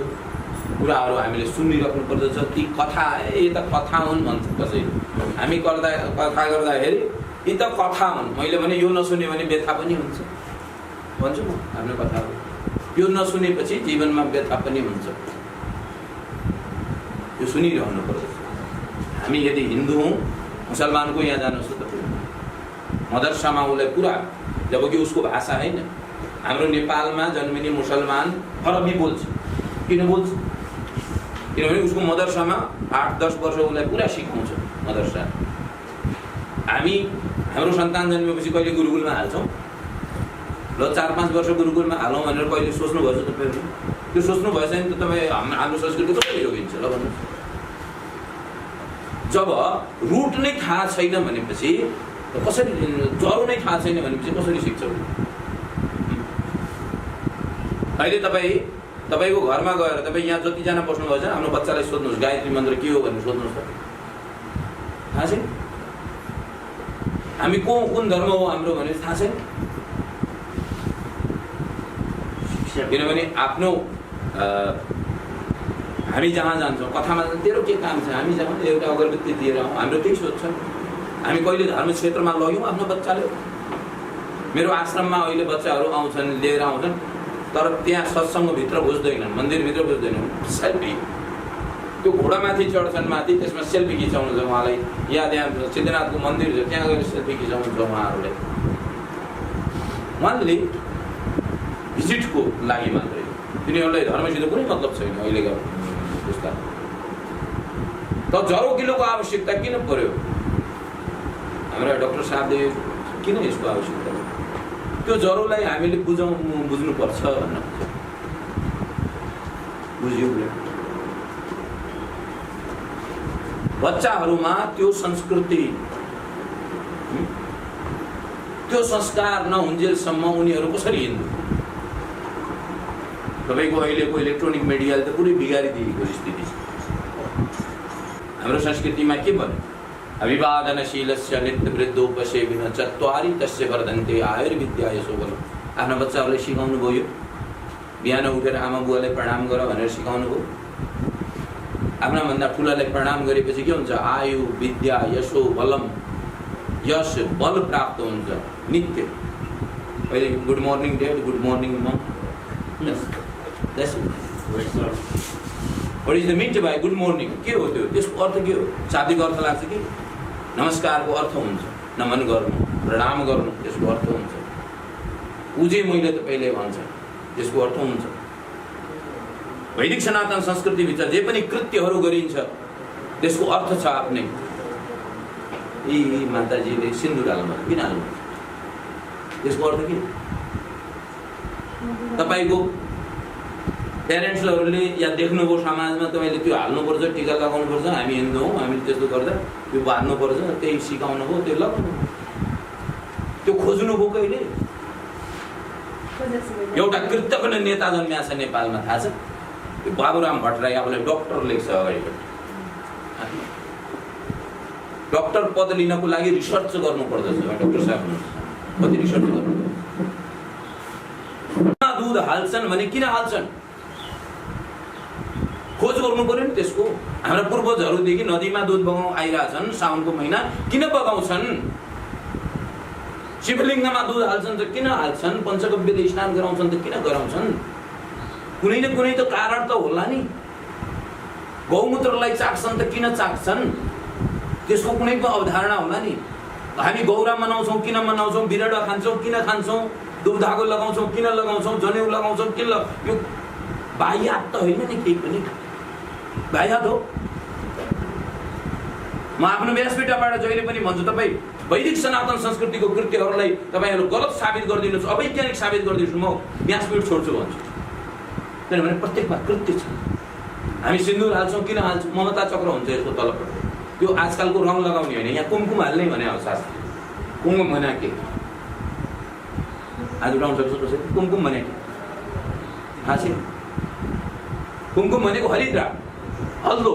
कुराहरू हामीले सुनिराख्नु पर्दछ। ती कथा, यी त कथा हुन् भन्छ कसैले। हामी कथा गर्दाखेरि यी त कथा हुन्, मैले भने यो नसुने भने व्यथा पनि हुन्छ भन्छु म। आफ्नो कथाहरू यो नसुनेपछि जीवनमा व्यथा पनि हुन्छ। यो सुनिरहनु पर्दछ। हामी यदि हिन्दू हौँ, मुसलमानको यहाँ जानुहोस् त मदरसामा उसलाई पुरा, जबकि उसको भाषा होइन। हाम्रो नेपालमा जन्मिने मुसलमान अरबी बोल्छ। किन बोल्छ? किनभने उसको मदरसामा 8-10 वर्ष उसलाई पुरा सिकाउँछ मदरसा। हाम्रो सन्तान जन्मेपछि कहिले गुरुकुलमा हाल्छौँ? ल 4-5 वर्ष गुरुकुलमा हालौँ भनेर कहिले सोच्नुभएछ तपाईँहरूले? त्यो सोच्नु भएछ नि त तपाईँ हाम्रो संस्कृति कसरी जोगिन्छ ल भन्नुहोस्? जब रुट नै थाहा छैन भनेपछि कसरी, जरो नै थाहा छैन भनेपछि कसरी सिक्छ? अहिले तपाईँको घरमा गएर तपाईँ यहाँ जतिजना बस्नुभएछ आफ्नो बच्चालाई सोध्नुहोस् गायत्री मन्त्र के हो भनेर सोध्नुहोस् त, थाहा छैन। हामी कुन धर्म हो हाम्रो भने थाहा छैन। किनभने आफ्नो हामी जहाँ जान्छौँ कथामा तेरो के काम छ, हामी जहाँ एउटा अगरबत्ती दिएर आउँ, हाम्रो त्यही सोध्छ। हामी कहिले धर्म क्षेत्रमा लग्यौँ आफ्नो बच्चाले? मेरो आश्रममा अहिले बच्चाहरू आउँछन्, लिएर आउँछन्, तर त्यहाँ सत्सङ्गभित्र बुझ्दैनन्, मन्दिरभित्र बुझ्दैनन्। सेल्फी, त्यो घोडामाथि चढ्छन् माथि, त्यसमा सेल्फी खिचाउनु छ उहाँलाई। यहाँ सिद्धनाथको मन्दिर छ, त्यहाँ गएर सेल्फी खिचाउनु छ उहाँहरूले। उहाँले भिजिटको लागि मात्रै, तिनीहरूलाई धर्मसित कुनै मतलब छैन अहिलेका पुस्ता। त जरो किलोको आवश्यकता किन पर्यो? हाम्रा डाक्टर साहबले किन यसको आवश्यकता? त्यो जरोलाई हामीले बुझ्नुपर्छ भन्न बुझ्यो। बच्चाहरूमा त्यो संस्कृति, त्यो संस्कार नहुन्जेलसम्म उनीहरू कसरी हिँड्नु? तपाईँको अहिलेको इलेक्ट्रोनिक मिडियाले त पुरै बिगारिदिएको स्थिति छ। हाम्रो संस्कृतिमा के भन्यो? अभिवादनशीलस्य नित्यवृद्धोपसेविन चत्वारि तस्य वर्धन्ते आयुर्विद्या यशोबलम्। आफ्ना बच्चाहरूलाई सिकाउनु भयो, बिहान उठेर आमा बुवालाई प्रणाम गर भनेर सिकाउनु भयो। आफ्नाभन्दा ठुलालाई प्रणाम गरेपछि के हुन्छ? आयु, विद्या, यशो, बलम, यश बल प्राप्त हुन्छ नित्य। अहिले good morning dad, good morning mum, what is the mean by good morning? के हो त्यो? त्यसको अर्थ के हो? शाब्दिक अर्थ लाग्छ कि नमस्कारको अर्थ हुन्छ नमन गर्नु, प्रणाम गर्नु, त्यसको अर्थ हुन्छ। पूजे मैले तपाईँले भन्छ, त्यसको अर्थ हुन्छ। वैदिक सनातन संस्कृतिभित्र जे पनि कृत्यहरू गरिन्छ त्यसको अर्थ छ आफ्नै। यी माताजीले सिन्दुर हाल्नु किन हाल्नु? त्यसको अर्थ के? तपाईँको प्यारेन्ट्सहरूले या देख्नुभयो समाजमा तपाईँले त्यो हाल्नुपर्छ, टिका लगाउनुपर्छ, हामी हिन्दू हौँ हामीले त्यस्तो गर्दा त्यो बाँध्नुपर्छ, त्यही सिकाउनु भयो, त्यो लगाउनु, त्यो खोज्नुभयो कहिले? एउटा कृतज्ञ नेता जन्मिया छ नेपालमा, थाहा छ? बाबुराम भट्टराई आफूलाई डक्टर लेख्छ अगाडिबाट। डक्टर पद लिनको लागि रिसर्च गर्नु पर्दछ। डक्टर साहब कति रिसर्च गर्नु? दुध हाल्छन् भने किन हाल्छन्? खोज गर्नु पर्यो नि त्यसको। हाम्रा पूर्वजहरूदेखि नदीमा दुध बगाउँ आइरहेछन्, साउनको महिना किन बगाउँछन्? शिवलिङ्गमा दुध हाल्छन् त किन हाल्छन्? पञ्चगव्यले स्नान गराउँछन् त किन गराउँछन्? कुनै न कुनै त कारण त होला नि। गौमूत्रलाई चाख्छन् त किन चाख्छन्? त्यसको कुनै पनि अवधारणा होला नि। हामी गौरा मनाउँछौँ किन मनाउँछौँ? बिरडा खान्छौँ किन खान्छौँ? दुब्धागो लगाउँछौँ किन लगाउँछौँ? जनेउ लगाउँछौँ किन? यो बाह्यात त होइन नि, केही पनि बाह्यात हो। म आफ्नो व्यासपीठबाट जहिले पनि भन्छु, तपाईँ वैदिक सनातन संस्कृतिको कृत्यहरूलाई तपाईँहरू गलत साबित गरिदिनुहोस्, अवैज्ञानिक साबित गरिदिनुहोस्, म व्यासपीठ छोड्छु भन्छु। किनभने प्रत्येकमा कृत्य छ। हामी सिन्दुर हाल्छौँ किन हाल्छौँ? ममता चक्र हुन्छ यसको तलपट्टि। त्यो आजकलको रङ लगाउने होइन, यहाँ कुमकुम हाल्ने भने हो शास्त्री। कुमकुम भने के? आज उठाउन सक्छ कसैले? कुमकुम भने के? थाहा छैन। कुमकुम भनेको हरिद्रा, हल्दो।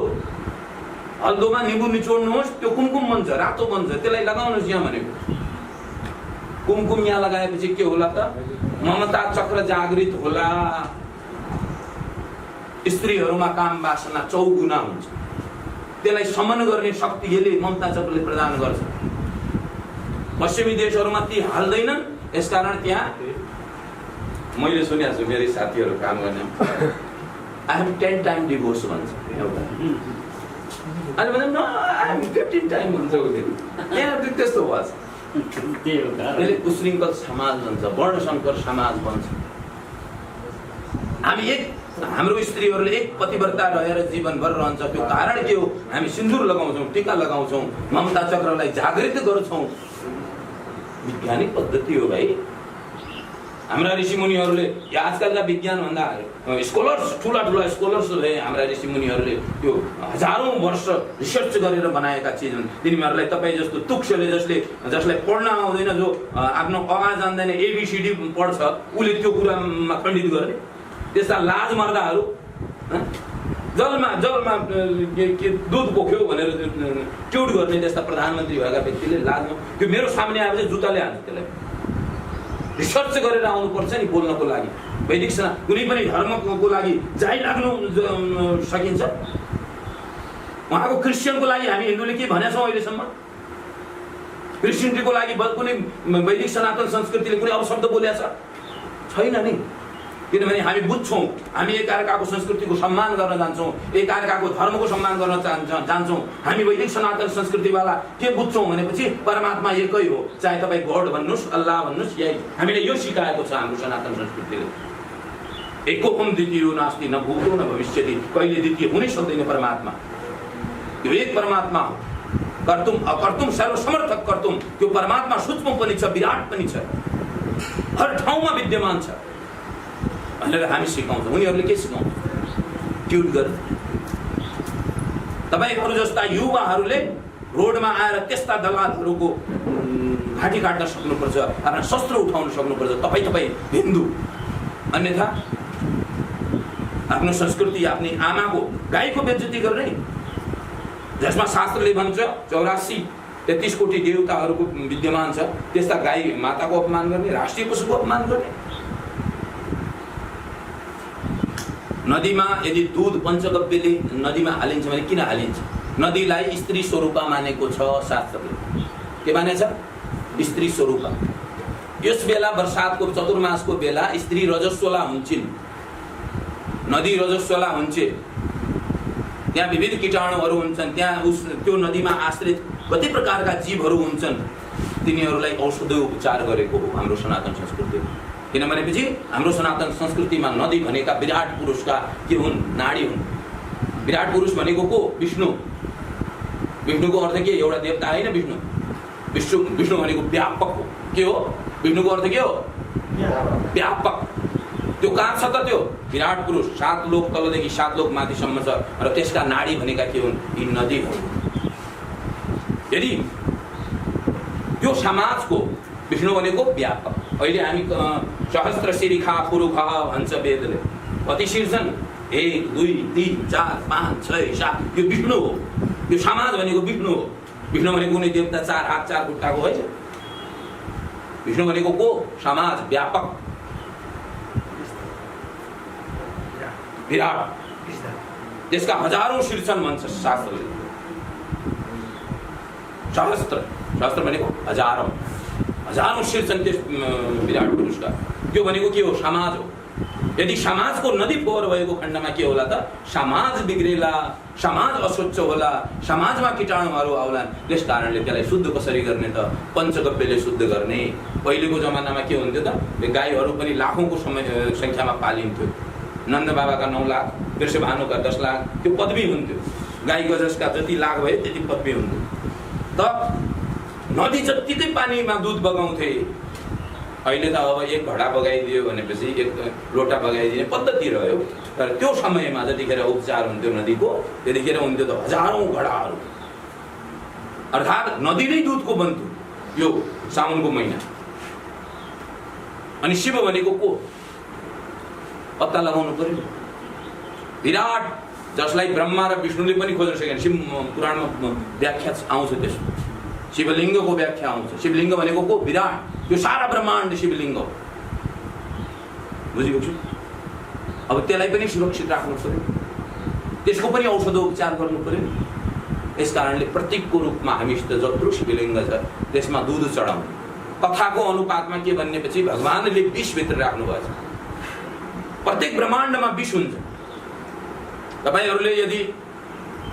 हल्दोमा निम्बु निचोड्नुहोस्, त्यो कुमकुम बन्छ, रातो बन्छ, त्यसलाई लगाउनुहोस् यहाँ भनेको। कुमकुम यहाँ लगाएपछि के होला त? ममता चक्र जागृत होला। स्त्रीहरूमा काम वासना 4 गुना हुन्छ। त्यसलाई समन गर्ने शक्ति यसले ममता चक्रले प्रदान गर्छ। पश्चिमी देशहरूमा ती हाल्दैनन्, यसकारण त्यहाँ मैले सुनेको छु मेरै साथीहरू काम गर्ने, आई हेभ 10 टाइम डिभोर्स भन्छ एउटा। अनि भने न आई एम 15 टाइम हुन्छ उसले यहाँ त्यस्तो भएछ त्यही हो कारण यसले उशृङ्खल समाज बन्छ वर्णशङ्कर समाज बन्छ हामी हाम्रो स्त्रीहरूले एक पतिव्रता रहेर जीवनभर रहन्छ त्यो कारण के हो हामी सिन्दुर लगाउँछौँ टीका लगाउँछौँ ममता चक्रलाई जागृत गर्छौँ वैज्ञानिक पद्धति हो भाइ हाम्रा ऋषिमुनिहरूले आजकलका विज्ञान भन्दा स्कलर्स ठुला स्कलर्स हाम्रा ऋषिमुनिहरूले त्यो हजारौं वर्ष रिसर्च गरेर बनाएका चिज हुन् तिनीहरूलाई तपाईँ जस्तो तुक्सले जसलाई पढ्न आउँदैन जो आफ्नो अगा जान्दैन एबिसिडी पढ्छ उसले त्यो कुरामा खण्डित गर्ने त्यस्ता लाज मर्दाहरू जलमा दुध पोख्यो भनेर ट्युट गर्ने त्यस्ता प्रधानमन्त्री भएका व्यक्तिले लाजमा त्यो मेरो सामने आएपछि जुत्ताले हान्छ त्यसलाई रिसर्च गरेर आउनुपर्छ नि बोल्नको लागि वैदिक कुनै पनि धर्मको लागि जाइ लाग्नु सकिन्छ उहाँको क्रिस्चियनको लागि हामी हिन्दूले के भनेका छौँ अहिलेसम्म क्रिस्चियनिटीको लागि कुनै वैदिक सनातन संस्कृतिले कुनै अपशब्द बोलेको छैन नि किनभने हामी बुझ्छौँ हामी एकअर्काको संस्कृतिको सम्मान गर्न जान्छौँ एकअर्काको धर्मको सम्मान गर्न जान्छौँ हामी वैदिक सनातन संस्कृतिवाला के बुझ्छौँ भनेपछि परमात्मा एकै हो चाहे तपाईँ गॉड भन्नुहोस् अल्लाह भन्नुहोस् या हामीले यो सिकाएको छ हाम्रो सनातन संस्कृतिले एकोहम द्वितीयो नास्ति न भूतो न भविष्यति कहिले द्वितीय हुनै सक्दैन परमात्मा यो एक परमात्मा हो कर्तुम अकर्तुम सर्वसमर्थक कर्तुम त्यो परमात्मा सूक्ष्म पनि छ विराट पनि छ हर ठाउँमा विद्यमान छ भनेर हामी सिकाउँछौँ उनीहरूले के सिकाउँछ ट्युट गर तपाईहरू जस्ता युवाहरूले रोडमा आएर त्यस्ता दलालहरूको घाँटी काट्न सक्नुपर्छ आफ्नो शस्त्र उठाउन सक्नुपर्छ तपाईँ हिन्दू अन्यथा आफ्नो संस्कृति आफ्नो आमाको गाईको बेइज्जती गर्ने जसमा शास्त्रले भन्छ 83 कोटी देवताहरूको विद्यमान छ त्यस्ता गाई माताको अपमान गर्ने राष्ट्रिय पशुको अपमान गर्ने नदीमा यदि दूध पञ्चगव्यले नदीमा हालिन्छ भने किन हालिन्छ नदीलाई स्त्री स्वरूपा मानेको छ शास्त्रले के मानेछ स्त्री स्वरूपा यस बेला वर्षातको चतुर्मासको बेला स्त्री रजस्वला हुन्छन् नदी रजस्वला हुन्छ त्यहाँ विविध कीटाणुहरू हुन्छन् त्यहाँ त्यो नदीमा आश्रित कति प्रकारका जीवहरू हुन्छन् तिनीहरूलाई औषधोपचार गरेको हो हाम्रो सनातन संस्कृति किनभनेपछि हाम्रो सनातन संस्कृतिमा नदी भनेका विराट पुरुषका के हुन् नाडी हुन् विराट पुरुष भनेको को विष्णु विष्णुको अर्थ के एउटा देवता हैन विष्णु भनेको व्यापक हो के हो विष्णुको अर्थ के हो व्यापक त्यो कहाँ छ त त्यो विराट पुरुष 7 लोक तलदेखि 7 लोक माथिसम्म छ र त्यसका नाडी भनेका के हुन् यी नदीहरू यदि त्यो समाजको विष्णु भनेको व्यापक अहिले हामी सहस्त्र शिरिखा पुरुखा भन्छ वेदले कति शीर्षण 1 2 3 4 5 6 7 यो विष्णु हो यो समाज भनेको विष्णु हो विष्णु भनेको कुनै देवता 4 हात 4 खुट्टाको होइन विष्णु भनेको को समाज व्यापक विराट त्यसका हजारौं शीर्षण भन्छ शास्त्रले शास्त्र भनेको हजारौं शीर्षण त्यस विराट पुरुषका त्यो भनेको के हो समाज हो यदि समाजको नदी फोहोर भएको खण्डमा के होला त समाज बिग्रेला समाज अस्वच्छ होला समाजमा कीटाणुहरू आउलान् त्यस कारणले त्यसलाई शुद्ध कसरी गर्ने त पञ्चगव्यले शुद्ध गर्ने पहिलेको जमानामा के हुन्थ्यो त गाईहरू पनि लाखौंको संख्यामा पालिन्थ्यो नन्द बाबाका 9 लाख वृषभानुका 10 लाख त्यो पदवी हुन्थ्यो गाई गजसका जति लाख भयो त्यति पदवी हुन्थ्यो त नदी जतिकै पानीमा दूध बगाउँथे अहिले त अब एक घडा बगाइदियो भनेपछि एक लोटा बगाइदिने पद्धति रह्यो तर त्यो समयमा जतिखेर उपचार हुन्थ्यो नदीको त्यतिखेर हुन्थ्यो त हजारौं घडाहरू अर्थात् नदी नै दूधको बन्थ्यो यो साउनको महिना अनि शिव भनेको को पत्ता लगाउनु पर्यो विराट जसलाई ब्रह्मा र विष्णुले पनि खोज्न सकेन शिव पुराणमा व्याख्या आउँछ त्यसको शिवलिङ्गको व्याख्या आउँछ शिवलिङ्ग भनेको को विराट यो सारा ब्रह्माण्ड शिवलिङ्ग हो बुझेको छु अब त्यसलाई पनि सुरक्षित राख्नु पर्यो त्यसको पनि औषधोपचार गर्नु पर्यो यस कारणले प्रतीकको रूपमा हामीसित जत्रो शिवलिङ्ग छ त्यसमा दूध चढाउनु कथाको अनुपातमा के भन्नेपछि भगवानले विष भित्र राख्नु भएको छ प्रत्येक ब्रह्माण्डमा विष हुन्छ तपाईहरुले यदि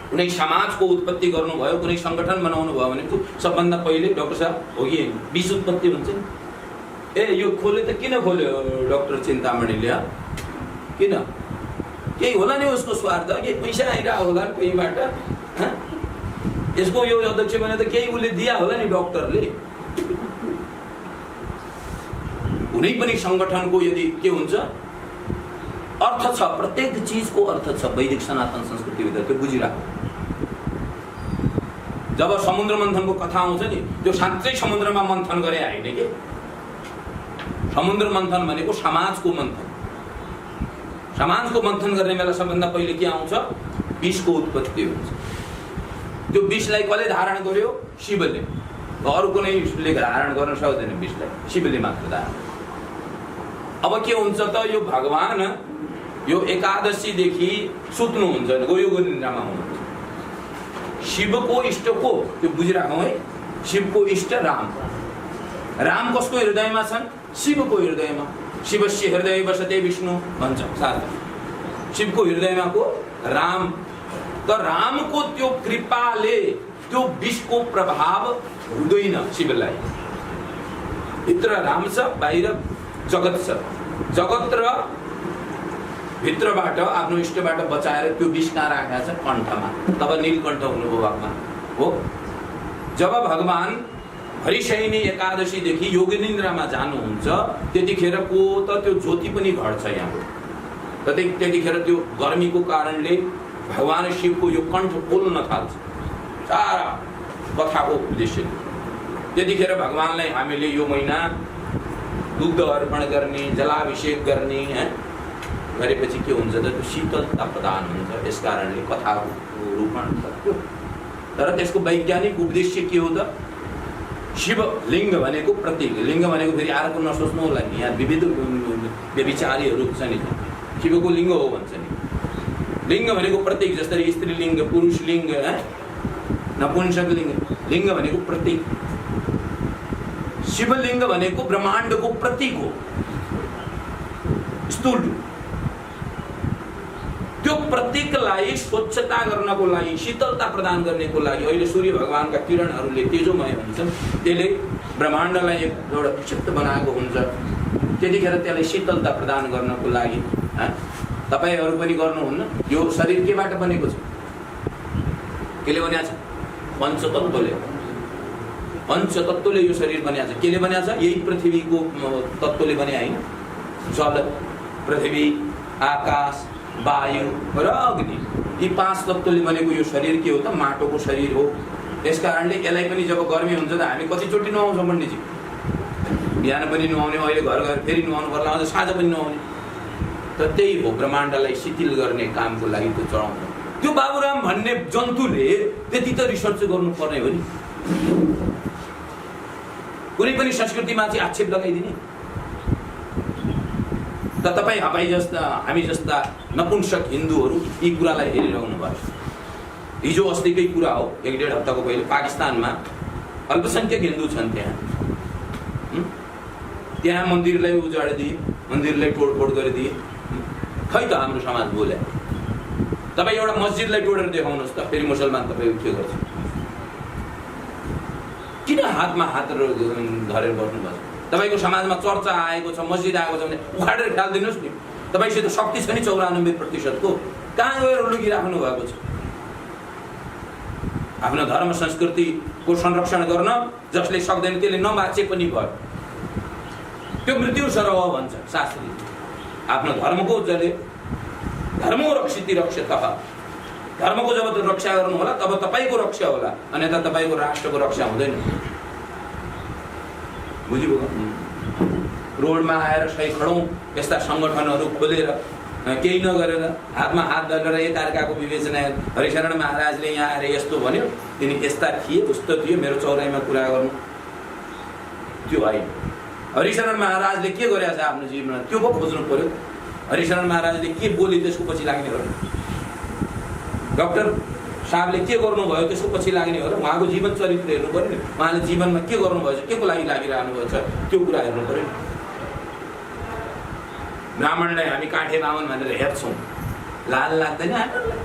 कुनै समाजको उत्पत्ति गर्नुभयो, कुनै सङ्गठन बनाउनु भयो भने सबभन्दा पहिले डाक्टर साहब हो कि विष उत्पत्ति हुन्छ नि। ए यो खोले त किन खोल्यो डाक्टर चिन्तामणिले? किन? केही होला नि उसको स्वार्थ, केही पैसा आइरहेको होला नि कहीँबाट। यसको यो अध्यक्ष भने त केही उसले दिया होला नि डाक्टरले। कुनै पनि सङ्गठनको यदि के हुन्छ, अर्थ छ, प्रत्येक चिजको अर्थ छ। वैदिक सनातन संस्कृतिभित्र त्यो बुझिरहेको। जब समुद्र मन्थनको कथा आउँछ नि, त्यो साँच्चै समुद्रमा मन्थन गरे होइन कि। समुद्र मन्थन भनेको समाजको मन्थन। समाजको मन्थन गर्ने बेला सबभन्दा पहिले के आउँछ? विषको उत्पत्ति हुन्छ। त्यो विषलाई कसले धारण गर्यो? शिवले। अरू कुनैले धारण गर्न सक्दैन विषलाई, शिवले मात्र धारण। अब के हुन्छ त, यो भगवान यो एकादशीदेखि सुत्नुहुन्छ, योगो निन्द्रामा हुनुहुन्छ। शिवको इष्ट को? त्यो बुझिराखौँ है। शिवको इष्ट राम। राम कसको हृदयमा छन्? शिवको हृदयमा। शिवस्य हृदय बसते विष्णु भन्छ शास्त्र। शिवको हृदयमा को? राम। त रामको त्यो कृपाले त्यो विषको प्रभाव हुँदैन शिवलाई। भित्र राम छ, बाहिर जगत छ। जगत र भित्रबाट आफ्नो इष्टबाट बचाएर त्यो विष कहाँ राखेको छ? कण्ठमा। तब नीलकण्ठ हुनुभयो भगवान हो। जब भगवान हरिशयनी एकादशीदेखि योगी निन्द्रामा जानुहुन्छ, त्यतिखेरको त त्यो ज्योति पनि घट्छ यहाँ। त्यतिखेर त्यो गर्मीको कारणले भगवान शिवको यो कण्ठ पोल्न थाल्छ। सारा कथाको उद्देश्य त्यतिखेर भगवानलाई हामीले यो महिना दुग्ध अर्पण गर्ने, जलाभिषेक गर्ने गरेपछि के हुन्छ त, त्यो शीतलता प्रदान हुन्छ। यस कारणले कथाको रूपण सक्यो। तर त्यसको वैज्ञानिक उद्देश्य के हो त? शिव लिङ्ग भनेको प्रतीक। लिङ्ग भनेको फेरि अर्को नसोच्नु होला नि, यहाँ विविध व्यभिचारीहरू छ नि, शिवको लिङ्ग हो भन्छ नि। लिङ्ग भनेको प्रतीक, जस्तै स्त्रीलिङ्ग, पुरुष लिङ्ग, नपुंसक लिङ्ग। लिङ्ग भनेको प्रतीक। शिवलिङ्ग भनेको ब्रह्माण्डको प्रतीक हो, स्थूल। त्यो प्रतीकलाई स्वच्छता गर्नको लागि, शीतलता प्रदान गर्नको लागि अहिले सूर्य भगवानका किरणहरूले तेजोमय हुन्छन्। त्यसले ब्रह्माण्डलाई एउटा विक्षिप्त बनाएको हुन्छ। त्यतिखेर त्यसलाई शीतलता प्रदान गर्नको लागि तपाईहरू पनि गर्नुहुन्न। यो शरीर केबाट बनेको छ? केले बनिएको छ? पञ्चतत्त्वले। पञ्चतत्त्वले यो शरीर बनिएको छ। केले बनिएको छ? यही पृथ्वीको तत्त्वले बने होइन। जल, पृथ्वी, आकाश, वायु र अग्नि, यी 5 तत्त्वले बनेको यो शरीर के हो त? माटोको शरीर हो। त्यस कारणले यसलाई पनि जब गर्मी हुन्छ त हामी कतिचोटि नुहाउँछौँ पण्डितजी? बिहान पनि नुहाउने, अहिले घर घर फेरि नुहाउनु पर्ला, अझ साँझ पनि नुहाउने। त त्यही हो, ब्रह्माण्डलाई शिथिल गर्ने कामको लागि त्यो चढाउँछ। त्यो बाबुराम भन्ने जन्तुले त्यति त रिसर्च गर्नुपर्ने हो नि। कुनै पनि संस्कृतिमा चाहिँ आक्षेप लगाइदिने। त तपाईँ हामी जस्ता नपुंसक हिन्दूहरू यी कुरालाई हेरिरहनु भयो। हिजो अस्तिकै कुरा हो, 1-1.5 हप्ताको पहिले पाकिस्तानमा अल्पसङ्ख्यक हिन्दू छन्। त्यहाँ मन्दिरलाई उजाडिदिए, मन्दिरलाई तोडफोड गरिदिए। खै त हाम्रो समाज बोले। तपाईँ एउटा मस्जिदलाई तोडेर देखाउनुहोस् त, फेरि मुसलमान तपाईँ के गर्छ? किन हातमा हात धरेर बस्नुभयो? तपाईँको समाजमा चर्चा आएको छ, मस्जिद आएको छ भने उखाडेर ख्यालिदिनुहोस् नि। तपाईँसित शक्ति छ नि 94% को, कहाँ गएर लुकिराख्नु भएको छ? आफ्नो धर्म संस्कृतिको संरक्षण गर्न जसले सक्दैन त्यसले नबाचे पनि भयो। त्यो मृत्यु सरह भन्छ शास्त्रीले। आफ्नो धर्मको जसले धर्मो रक्षिति रक्षतः, धर्मको जब रक्षा गर्नु होला तब तपाईँको रक्षा होला, अन्यथा तपाईँको राष्ट्रको रक्षा हुँदैन। बुझ्नुभयो? रोडमा आएर सैकडौँ यस्ता सङ्गठनहरू खोलेर केही नगरेर हातमा हात धरेर एकअर्काको विवेचना, हरिशरण महाराजले यहाँ आएर यस्तो भन्यो, तिनी यस्ता थिए, उस्तो थियो, मेरो चौराइमा कुरा गर्नु, त्यो होइन। हरिशरण महाराजले के गरेको छ आफ्नो जीवनमा त्यो पो खोज्नु पर्यो। हरिशरण महाराजले के बोले त्यसको पछि लाग्ने हो र? डाक्टर साहबले के गर्नुभयो त्यसको पछि लाग्ने हो र? उहाँको जीवन चरित्र हेर्नु पर्यो नि। उहाँले जीवनमा के गर्नुभएछ, के को लागि लागिरहनु भएको छ, त्यो कुरा हेर्नु पर्यो नि। ब्राह्मणलाई हामी काठे बामन भनेर हेर्छौँ, लाल लाग्दैन हामीहरूलाई?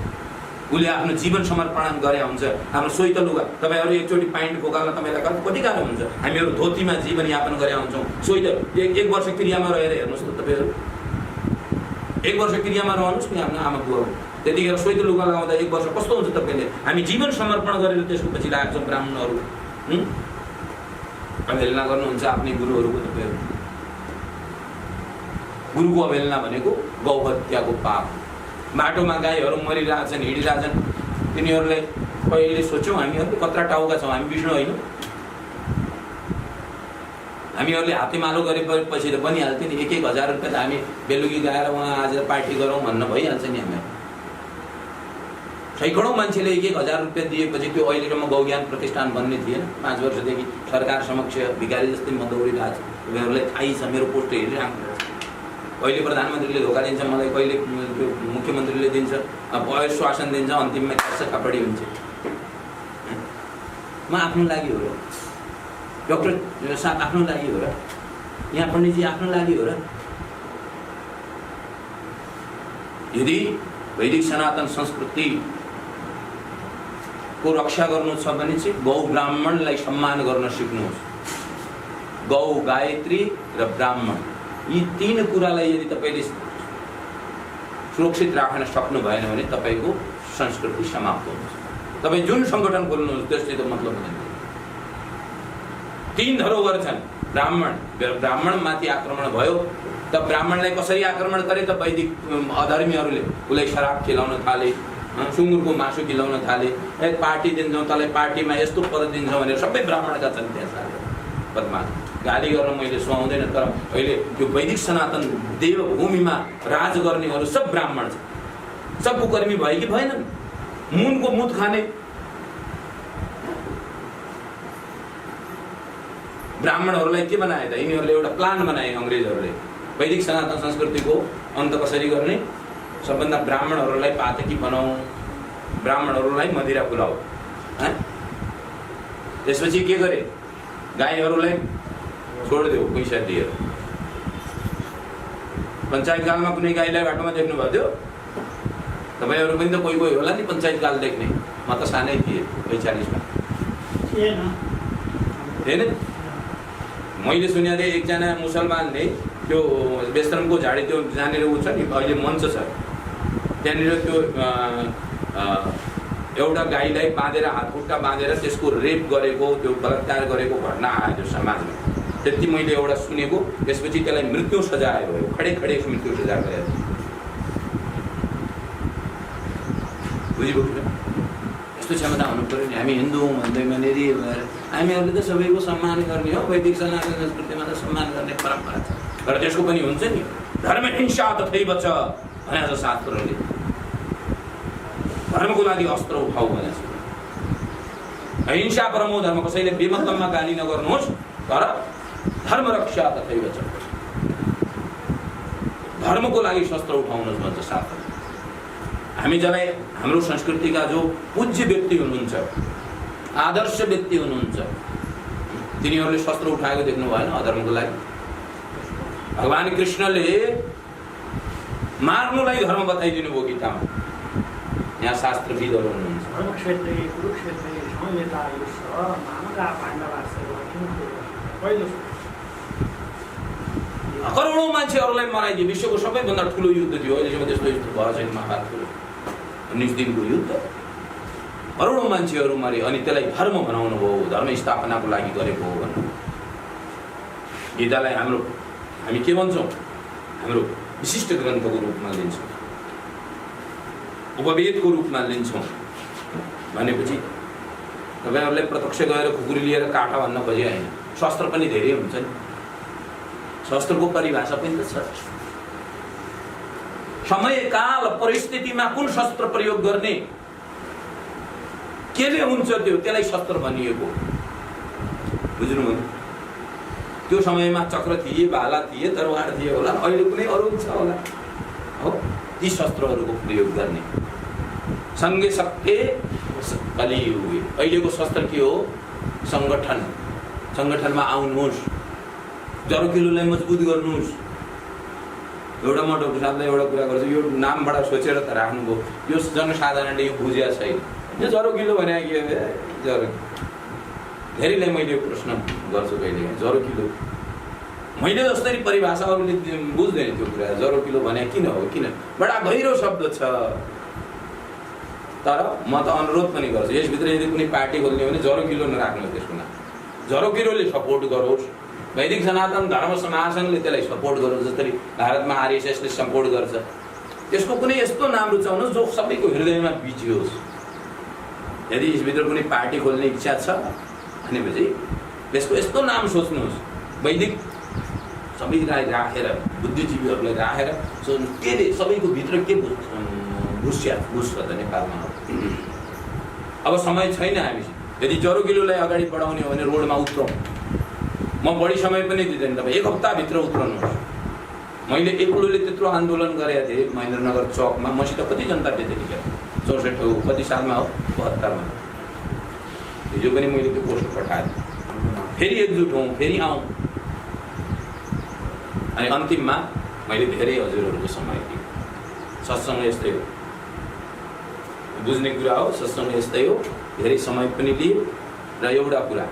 उसले आफ्नो जीवन समर्पण गरे हुन्छ। हाम्रो सोही त लुगा तपाईँहरू एकचोटि प्यान्ट खोकाल्न तपाईँलाई कति गाह्रो हुन्छ। हामीहरू धोतीमा जीवनयापन गरे हुन्छौँ। सोही त एक वर्ष क्रियामा रहेर हेर्नुहोस् त तपाईँहरू, एक वर्ष क्रियामा रहनुहोस् नि आफ्नो आमा बुवा, त्यतिखेर सोही त लुगा लगाउँदा एक वर्ष कस्तो हुन्छ तपाईँले। हामी जीवन समर्पण गरेर त्यसको पछि लाग्छौँ ब्राह्मणहरू। अवहेलना गर्नुहुन्छ आफ्नै गुरुहरूको तपाईँहरू। गुरुको अवहेलना भनेको गौ हत्याको पाप। बाटोमा गाईहरू मरिरहेछन्, हिँडिरहेछन्, तिनीहरूलाई कहिले सोच्यौँ हामीहरूले कत्रा टाउका छौँ, हामी विष्णु होइन? हामीहरूले हातेमालो गरेपछि त बनिहाल्थ्यो नि। 1,000 रुपियाँ त हामी बेलुकी गएर उहाँ आज पार्टी गरौँ भन्न भइहाल्छ नि। हामीहरू सैकडौँ मान्छेले 1,000 रुपियाँ दिएपछि त्यो अहिलेसम्म गौज्ञान प्रतिष्ठान बन्ने थिएन। 5 वर्षदेखि सरकार समक्ष भिखारी जस्तै म दौडिरहेको छु। उनीहरूलाई थाहै छ, मेरो पोस्ट हेरिराख्नु। कहिले प्रधानमन्त्रीले धोका दिन्छ मलाई, कहिले मुख्यमन्त्रीले दिन्छ, आश्वासन दिन्छ, अन्तिममा कपडी हुन्छ। म आफ्नो लागि हो र, डाक्टर साहब आफ्नो लागि हो र, यहाँ पण्डितजी आफ्नो लागि हो र। यदि वैदिक सनातन संस्कृतिको रक्षा गर्नु छ भने चाहिँ गौ ब्राह्मणलाई सम्मान गर्न सिक्नुहोस्। गौ, गायत्री र ब्राह्मण, यी 3 कुरालाई यदि तपाईँले सुरक्षित राख्न सक्नु भएन भने तपाईँको संस्कृति समाप्त हुन्छ। तपाईँ जुन सङ्गठन खोल्नुहोस् त्यसले त मतलब हुँदैन। 3 धरोहर छन्। ब्राह्मणमाथि आक्रमण भयो त ब्राह्मणलाई कसरी आक्रमण गरे त वैदिक अधर्मीहरूले उसलाई शराब खिलाउन थाले, सुँगुरको मासु खिलाउन थाले, पार्टी दिन्छौँ तँलाई पार्टीमा यस्तो पद दिन्छौँ भनेर सबै ब्राह्मणका छन् त्यहाँ बदमास। गाली गर्न मैले सुहाउँदैन, तर अहिले त्यो वैदिक सनातन देवभूमिमा राज गर्नेहरू सब ब्राह्मण छन्। सब कुकर्मी भयो कि भएनन्? मुनको मुत खाने ब्राह्मणहरूलाई के बनाए त? यिनीहरूले एउटा प्लान बनाए अङ्ग्रेजहरूले, वैदिक सनातन संस्कृतिको अन्त कसरी गर्ने। सबभन्दा ब्राह्मणहरूलाई पातकी बनाऊ, ब्राह्मणहरूलाई मदिरा खुलाऊ। त्यसपछि के गरे? गाईहरूलाई छोडिदेऊ पैसा दिएर। पञ्चायतकालमा कुनै गाईलाई बाटोमा देख्नु भएको थियो? तपाईँहरू पनि त कोही कोही होला नि पञ्चायतकाल देख्ने। म त सानै थिएँ 45मा, थिएन। मैले सुनेको थिएँ एकजना मुसलमानले त्यो बेस्त्रमको झाडी त्यो जहाँनिर उ छ नि अहिले मञ्च छ, त्यहाँनिर त्यो एउटा गाईलाई बाँधेर हातखुट्टा बाँधेर त्यसको रेप गरेको, त्यो बलात्कार गरेको घटना आयो त्यो समाजमा। त्यति मैले एउटा सुनेको। त्यसपछि त्यसलाई मृत्यु सजाय भयो, खडे मृत्यु सजाय गयो। बुझिपुग्यो? यस्तो क्षमता हुनु पऱ्यो नि। हामी हिन्दू हौँ भन्दै भनेरि हामीहरूले त सबैको सम्मान गर्ने हो। वैदिक सनातन संस्कृतिमा त सम्मान गर्ने परम्परा छ, तर त्यसको पनि हुन्छ नि धर्म हिंसा तथैव छ भनेर शास्त्रले। धर्मको लागि अस्त्र उठाऊ भनेछ। अहिंसा परमो धर्म। कसैले बेमतलबमा गाली नगर्नुहोस्, तर धर्म रक्षा तथैव छ। धर्मको लागि शस्त्र उठाउनुहोस् भन्छ शास्त्र। हामी जसलाई हाम्रो संस्कृतिका जो पूज्य व्यक्ति हुनुहुन्छ, आदर्श व्यक्ति हुनुहुन्छ, तिनीहरूले शस्त्र उठाएको देख्नु भएन अधर्मको लागि? भगवान कृष्णले मार्नुलाई धर्म बताइदिनु भयो गीतामा। यहाँ शास्त्रविदहरू हुनुहुन्छ। करोडौँ मान्छेहरूलाई मराइदियो। विश्वको सबैभन्दा ठुलो युद्ध थियो। अहिलेसम्म त्यस्तो युद्ध भएको छैन। महाभारतको 19 दिनको युद्ध, करोडौँ मान्छेहरू मरे। अनि त्यसलाई धर्म बनाउनु भयो, धर्म स्थापनाको लागि गरेको हो भन्नु। गीतालाई हामी के भन्छौँ? हाम्रो विशिष्ट ग्रन्थको रूपमा लिन्छौँ, उपवेदको रूपमा लिन्छौँ। भनेपछि तपाईँहरूले प्रत्यक्ष गएर खुकुरी लिएर काटा भन्न खोजे होइन। शस्त्र पनि धेरै हुन्छ नि, शस्त्रको परिभाषा पनि त छ। समय काल परिस्थितिमा कुन शस्त्र प्रयोग गर्ने, केले हुन्छ त्यसलाई शस्त्र भनिएको। बुझ्नुभयो? त्यो समयमा चक्र थिए, भाला थिए, तरवार थिए होला, अहिले कुनै अरू छ होला हो। ती शस्त्रहरूको प्रयोग गर्ने। सँगै सके कलियुगे। अहिलेको शस्त्र के हो? सङ्गठन। सङ्गठनमा आउनुहोस्, जरोकिलोलाई मजबुत गर्नुहोस्, एउटा म डाक्टर साहबलाई एउटा कुरा गर्छु, यो नामबाट सोचेर त राख्नुभयो, यो जनसाधारणले यो बुझेको छैन। यो जरो किलो भने के जरो, धेरैलाई मैले यो प्रश्न गर्छु कहिले, जरो किलो मैले जसरी परिभाषा अरूले बुझ्दैन त्यो कुरा, जरो किलो भने किन हो, किन बडा गहिरो शब्द छ। तर म त अनुरोध पनि गर्छु, यसभित्र यदि कुनै पार्टी खोल्ने हो भने जरो किलो नराख्नुहोस्, त्यसको नाम जरो किलोले सपोर्ट गरोस्, वैदिक सनातन धर्म महासङ्घले त्यसलाई सपोर्ट गरोस्, जसरी भारतमा आरएसएसले सपोर्ट गर्छ। त्यसको कुनै यस्तो नाम रुचाउनुहोस् जो सबैको हृदयमा बिजियोस्। यदि यसभित्र कुनै पार्टी खोल्ने इच्छा छ भनेपछि त्यसको यस्तो नाम सोच्नुहोस्, वैदिक सबैलाई राखेर, बुद्धिजीवीहरूलाई राखेर सोच्नु के सबैको भित्र के घुस्छ त नेपालमा। अब समय छैन हामी, यदि जरो किलोलाई अगाडि बढाउने हो भने रोडमा उत्रौँ। म बढी समय पनि दिँदैन, तपाईँ 1 हप्ताभित्र उत्रनुहोस्। मैले एक्लोले त्यत्रो आन्दोलन गरेका थिएँ महेन्द्रनगर चौकमा, मसित कति जनता थियो त्यतिखेर, 64 कति सालमा हो, 72 मा। हिजो पनि मैले त्यो पोस्ट पठाएँ, फेरि एकजुट हौँ, फेरि आउँ। अनि अन्तिममा मैले धेरै हजुरहरूको समय दिएँ। सत्सङ्ग यस्तै हो, बुझ्ने कुरा हो, सत्सङ्ग यस्तै हो, धेरै समय पनि लियो। र एउटा कुरा,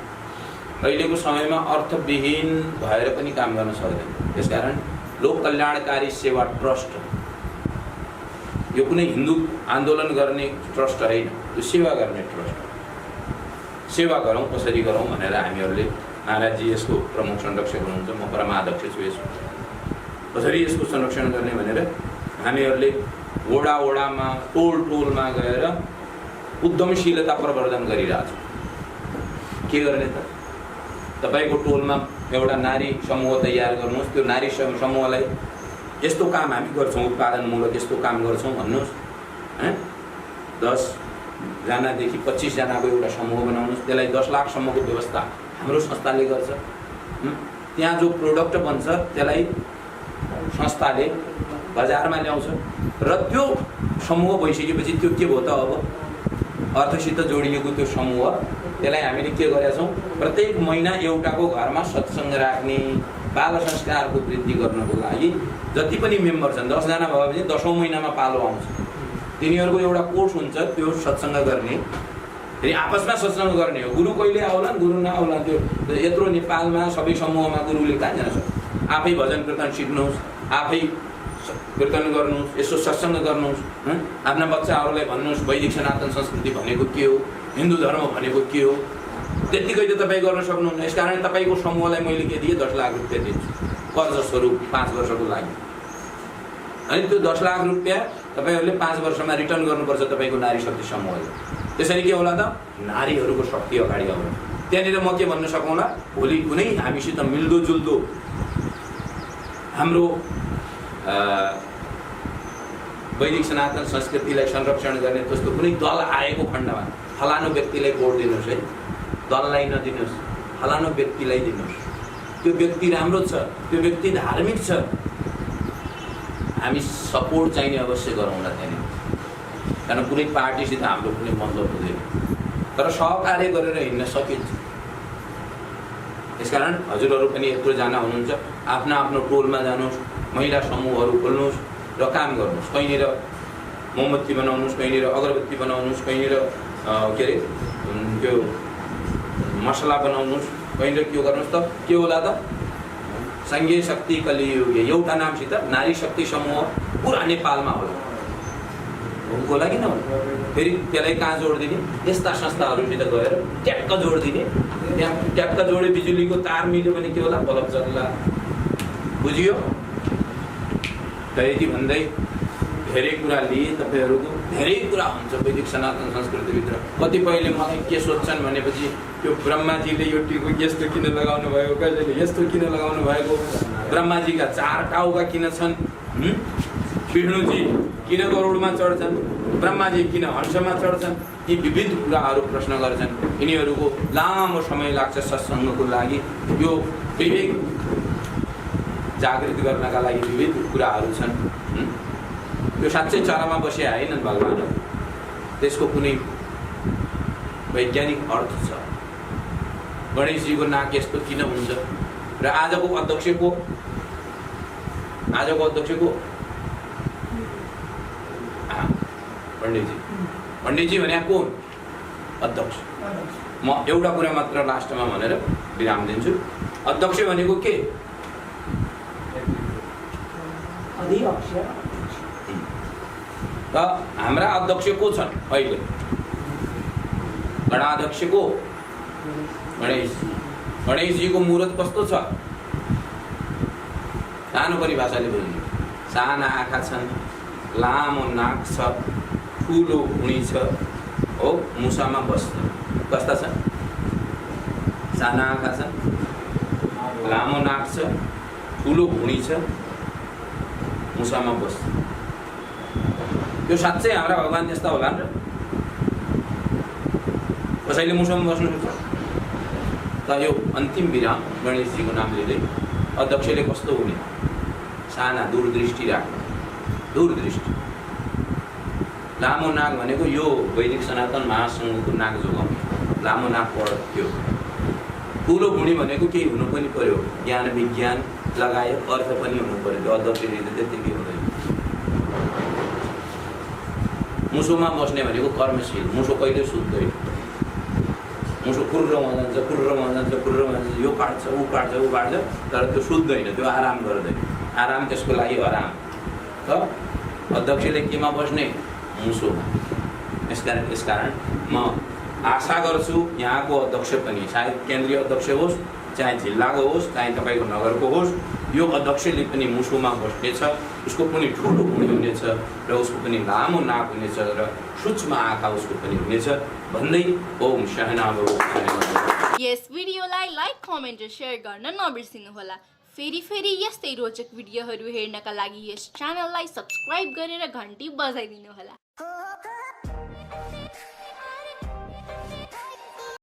अहिलेको समयमा अर्थविहीन भएर पनि काम गर्न सक्दैन। त्यसकारण लोक कल्याणकारी सेवा ट्रस्ट, यो कुनै हिन्दू आन्दोलन गर्ने ट्रस्ट होइन, यो सेवा गर्ने ट्रस्ट। सेवा गरौँ, कसरी गरौँ भनेर हामीहरूले, महाराजजी यसको प्रमुख संरक्षक हुनुहुन्छ, म परमाध्यक्ष छु यसको, कसरी यसको संरक्षण गर्ने भनेर हामीहरूले वडा वडामा, टोल टोलमा गएर उद्यमशीलता प्रवर्धन गरिरहेछौँ। के गर्ने त, तपाईँको टोलमा एउटा नारी समूह तयार गर्नुहोस्, त्यो नारी समूहलाई यस्तो काम हामी गर्छौँ, उत्पादनमूलक यस्तो काम गर्छौँ भन्नुहोस्। 10 जनादेखि 25 जनाको एउटा समूह बनाउनुहोस्, त्यसलाई 10 लाखसम्मको व्यवस्था हाम्रो संस्थाले गर्छ। त्यहाँ जो प्रोडक्ट बन्छ त्यसलाई संस्थाले बजारमा ल्याउँछ, र त्यो समूह भइसकेपछि त्यो के भयो त, अब अर्थसित जोडिएको त्यो समूह, त्यसलाई हामीले के गरेका छौँ, प्रत्येक महिना एउटाको घरमा सत्सङ्ग राख्ने, बाल संस्कारको वृद्धि गर्नको लागि जति पनि मेम्बर छन्, 10 जना भयो भने 10औं महिनामा पालो आउँछ। तिनीहरूको एउटा कोर्स हुन्छ, त्यो सत्सङ्ग गर्ने, फेरि आपसमा सत्सङ्ग गर्ने हो। गुरु कहिले आउलान्, गुरु नआउलान्, त्यो यत्रो नेपालमा सबै समूहमा गुरुले कहाँ जान सक्छ। आफै भजन कीर्तन सिक्नुहोस्, आफै कीर्तन गर्नुहोस्, यसो सत्सङ्ग गर्नुहोस्, आफ्ना बच्चाहरूलाई भन्नुहोस् वैदिक सनातन संस्कृति भनेको के हो, हिन्दू धर्म भनेको के हो। त्यतिकै त तपाईँ गर्न सक्नुहुन्न। यसकारण तपाईँको समूहलाई मैले के दिएँ, 10 लाख रुपियाँ दिन्छु कर्ज स्वरूप 5 वर्षको लागि। अनि त्यो 10 लाख रुपियाँ तपाईँहरूले 5 वर्षमा रिटर्न गर्नुपर्छ तपाईँको नारी शक्ति समूहले। त्यसरी के होला त, नारीहरूको शक्ति अगाडि आउला। त्यहाँनिर म के भन्न सकौँला, भोलि कुनै हामीसित मिल्दोजुल्दो हाम्रो वैदिक सनातन संस्कृतिलाई संरक्षण गर्ने त्यस्तो कुनै दल आएको खण्डमा फलानु व्यक्तिलाई भोट दिनुहोस् है, दललाई नदिनुहोस्, फलानु व्यक्तिलाई दिनुहोस्। त्यो व्यक्ति राम्रो छ, त्यो व्यक्ति धार्मिक छ, हामी सपोर्ट चाहिने अवश्य गरौँला त्यहाँनिर। कारण कुनै पार्टीसित हाम्रो कुनै मतलब हुँदैन, तर सहकार्य गरेर हिँड्न सकिन्छ। त्यसकारण हजुरहरू पनि यत्रो जना हुनुहुन्छ, आफ्ना आफ्नो टोलमा जानुहोस्, महिला समूहहरू खोल्नुहोस् र काम गर्नुहोस्। कहीँनिर मोमबत्ती बनाउनुहोस्, कहीँनिर अगरबत्ती बनाउनुहोस्, कहीँनिर के अरे त्यो मसला बनाउनुहोस्, कहीँनिर के गर्नुहोस् त, के होला त, सङ्घीय शक्ति कलियुग एउटा नामसित नारी शक्ति समूह पुरा नेपालमा होला। होला कि नहोला, फेरि त्यसलाई कहाँ जोड दिने, यस्ता संस्थाहरूसित गएर ट्याक्क जोड दिने, त्यहाँ ट्याक्क जोडे बिजुलीको तार मिल्यो भने के होला, बल्ब चल्ला। बुझियो त? यति भन्दै धेरै कुरा लिए, तपाईँहरूको धेरै कुरा हुन्छ वैदिक सनातन संस्कृतिभित्र। कतिपयले मलाई के सोध्छन् भनेपछि, त्यो ब्रह्माजीले यो टिको यस्तो किन लगाउनु भएको, कसैले यस्तो किन लगाउनु भएको, ब्रह्माजीका 4 टाउका किन छन्, विष्णुजी किन गरुडमा चढ्छन्, ब्रह्माजी किन हंसमा चढ्छन्, यी विविध कुराहरू प्रश्न गर्छन्। यिनीहरूको लामो समय लाग्छ सत्सङ्गको लागि। यो विवेक जागृत गर्नका लागि विविध कुराहरू छन्। यो साँच्चै चरामा बसे आएनन् भगवान्, त्यसको कुनै वैज्ञानिक अर्थ छ। गणेशजीको नाक यस्तो किन हुन्छ, र आजको अध्यक्षको आजको अध्यक्ष को पण्डितजी भने कोण अध्यक्ष। म एउटा कुरा मात्र लास्टमा भनेर विराम दिन्छु। अध्यक्ष भनेको के? र हाम्रा अध्यक्ष को छन् अहिले? गणाध्यक्ष को गणेशजीको मुहूर्त कस्तो छ? सानो परिभाषाले बुझ्नु। साना आँखा छन्, लामो नाक छ, ठुलो भुँडी छ, हो मुसामा बस्छ। कस्ता छन्? साना आँखा छन्, लामो नाक छ, ठुलो भुँडी छ, मुसामा बस्छ। त्यो साँच्चै हाम्रा भगवान त्यस्ता होलान् र? कसैले मुसामा बस्नुहुन्छ? त यो अन्तिम विराम गणेशजीको नाम लिँदै अध्यक्षले कस्तो हुने? साना, दूरदृष्टि राख्नु, दूरदृष्टि। लामो नाक भनेको यो वैदिक सनातन महासङ्घको नाक जोगाउने लामो नाक पढ्थ्यो। ठुलो भुँडी भनेको केही हुनु पनि पर्यो, ज्ञान विज्ञान लगायत अर्थ पनि हुनु पर्यो। त्यो अध्यक्षले त त्यतिकै हुँदैन। मुसोमा बस्ने भनेको कर्मशील। मुसो कहिले सुत्दैन। मुसो कुर्रमा जान्छ, यो काट्छ ऊ काट्छ, तर त्यो सुत्दैन, त्यो आराम गर्दैन। आराम त्यसको लागि आराम। त अध्यक्षले केमा बस्ने? मुसोमा। यसकारण म आशा गर्छु यहाँको अध्यक्ष पनि, सायद केन्द्रीय अध्यक्ष होस्, चाहे जिल्लाको होस्, चाहे तपाईँको नगरको होस्, यो अध्यक्षले पनि मुसोमा बस्नेछ। उसको पनि ठुलो भुँडी हुनेछ र उसको पनि लामो नाक हुनेछ र सूक्ष्म आँखा उसको पनि हुनेछ भन्दै ओम सहना भवतु। यस भिडियोलाई लाइक, कमेन्ट र सेयर गर्न नबिर्सिनुहोला। फेरि यस्तै रोचक भिडियोहरू हेर्नका लागि यस च्यानललाई सब्स्क्राइब गरेर घन्टी बजाइदिनुहोला।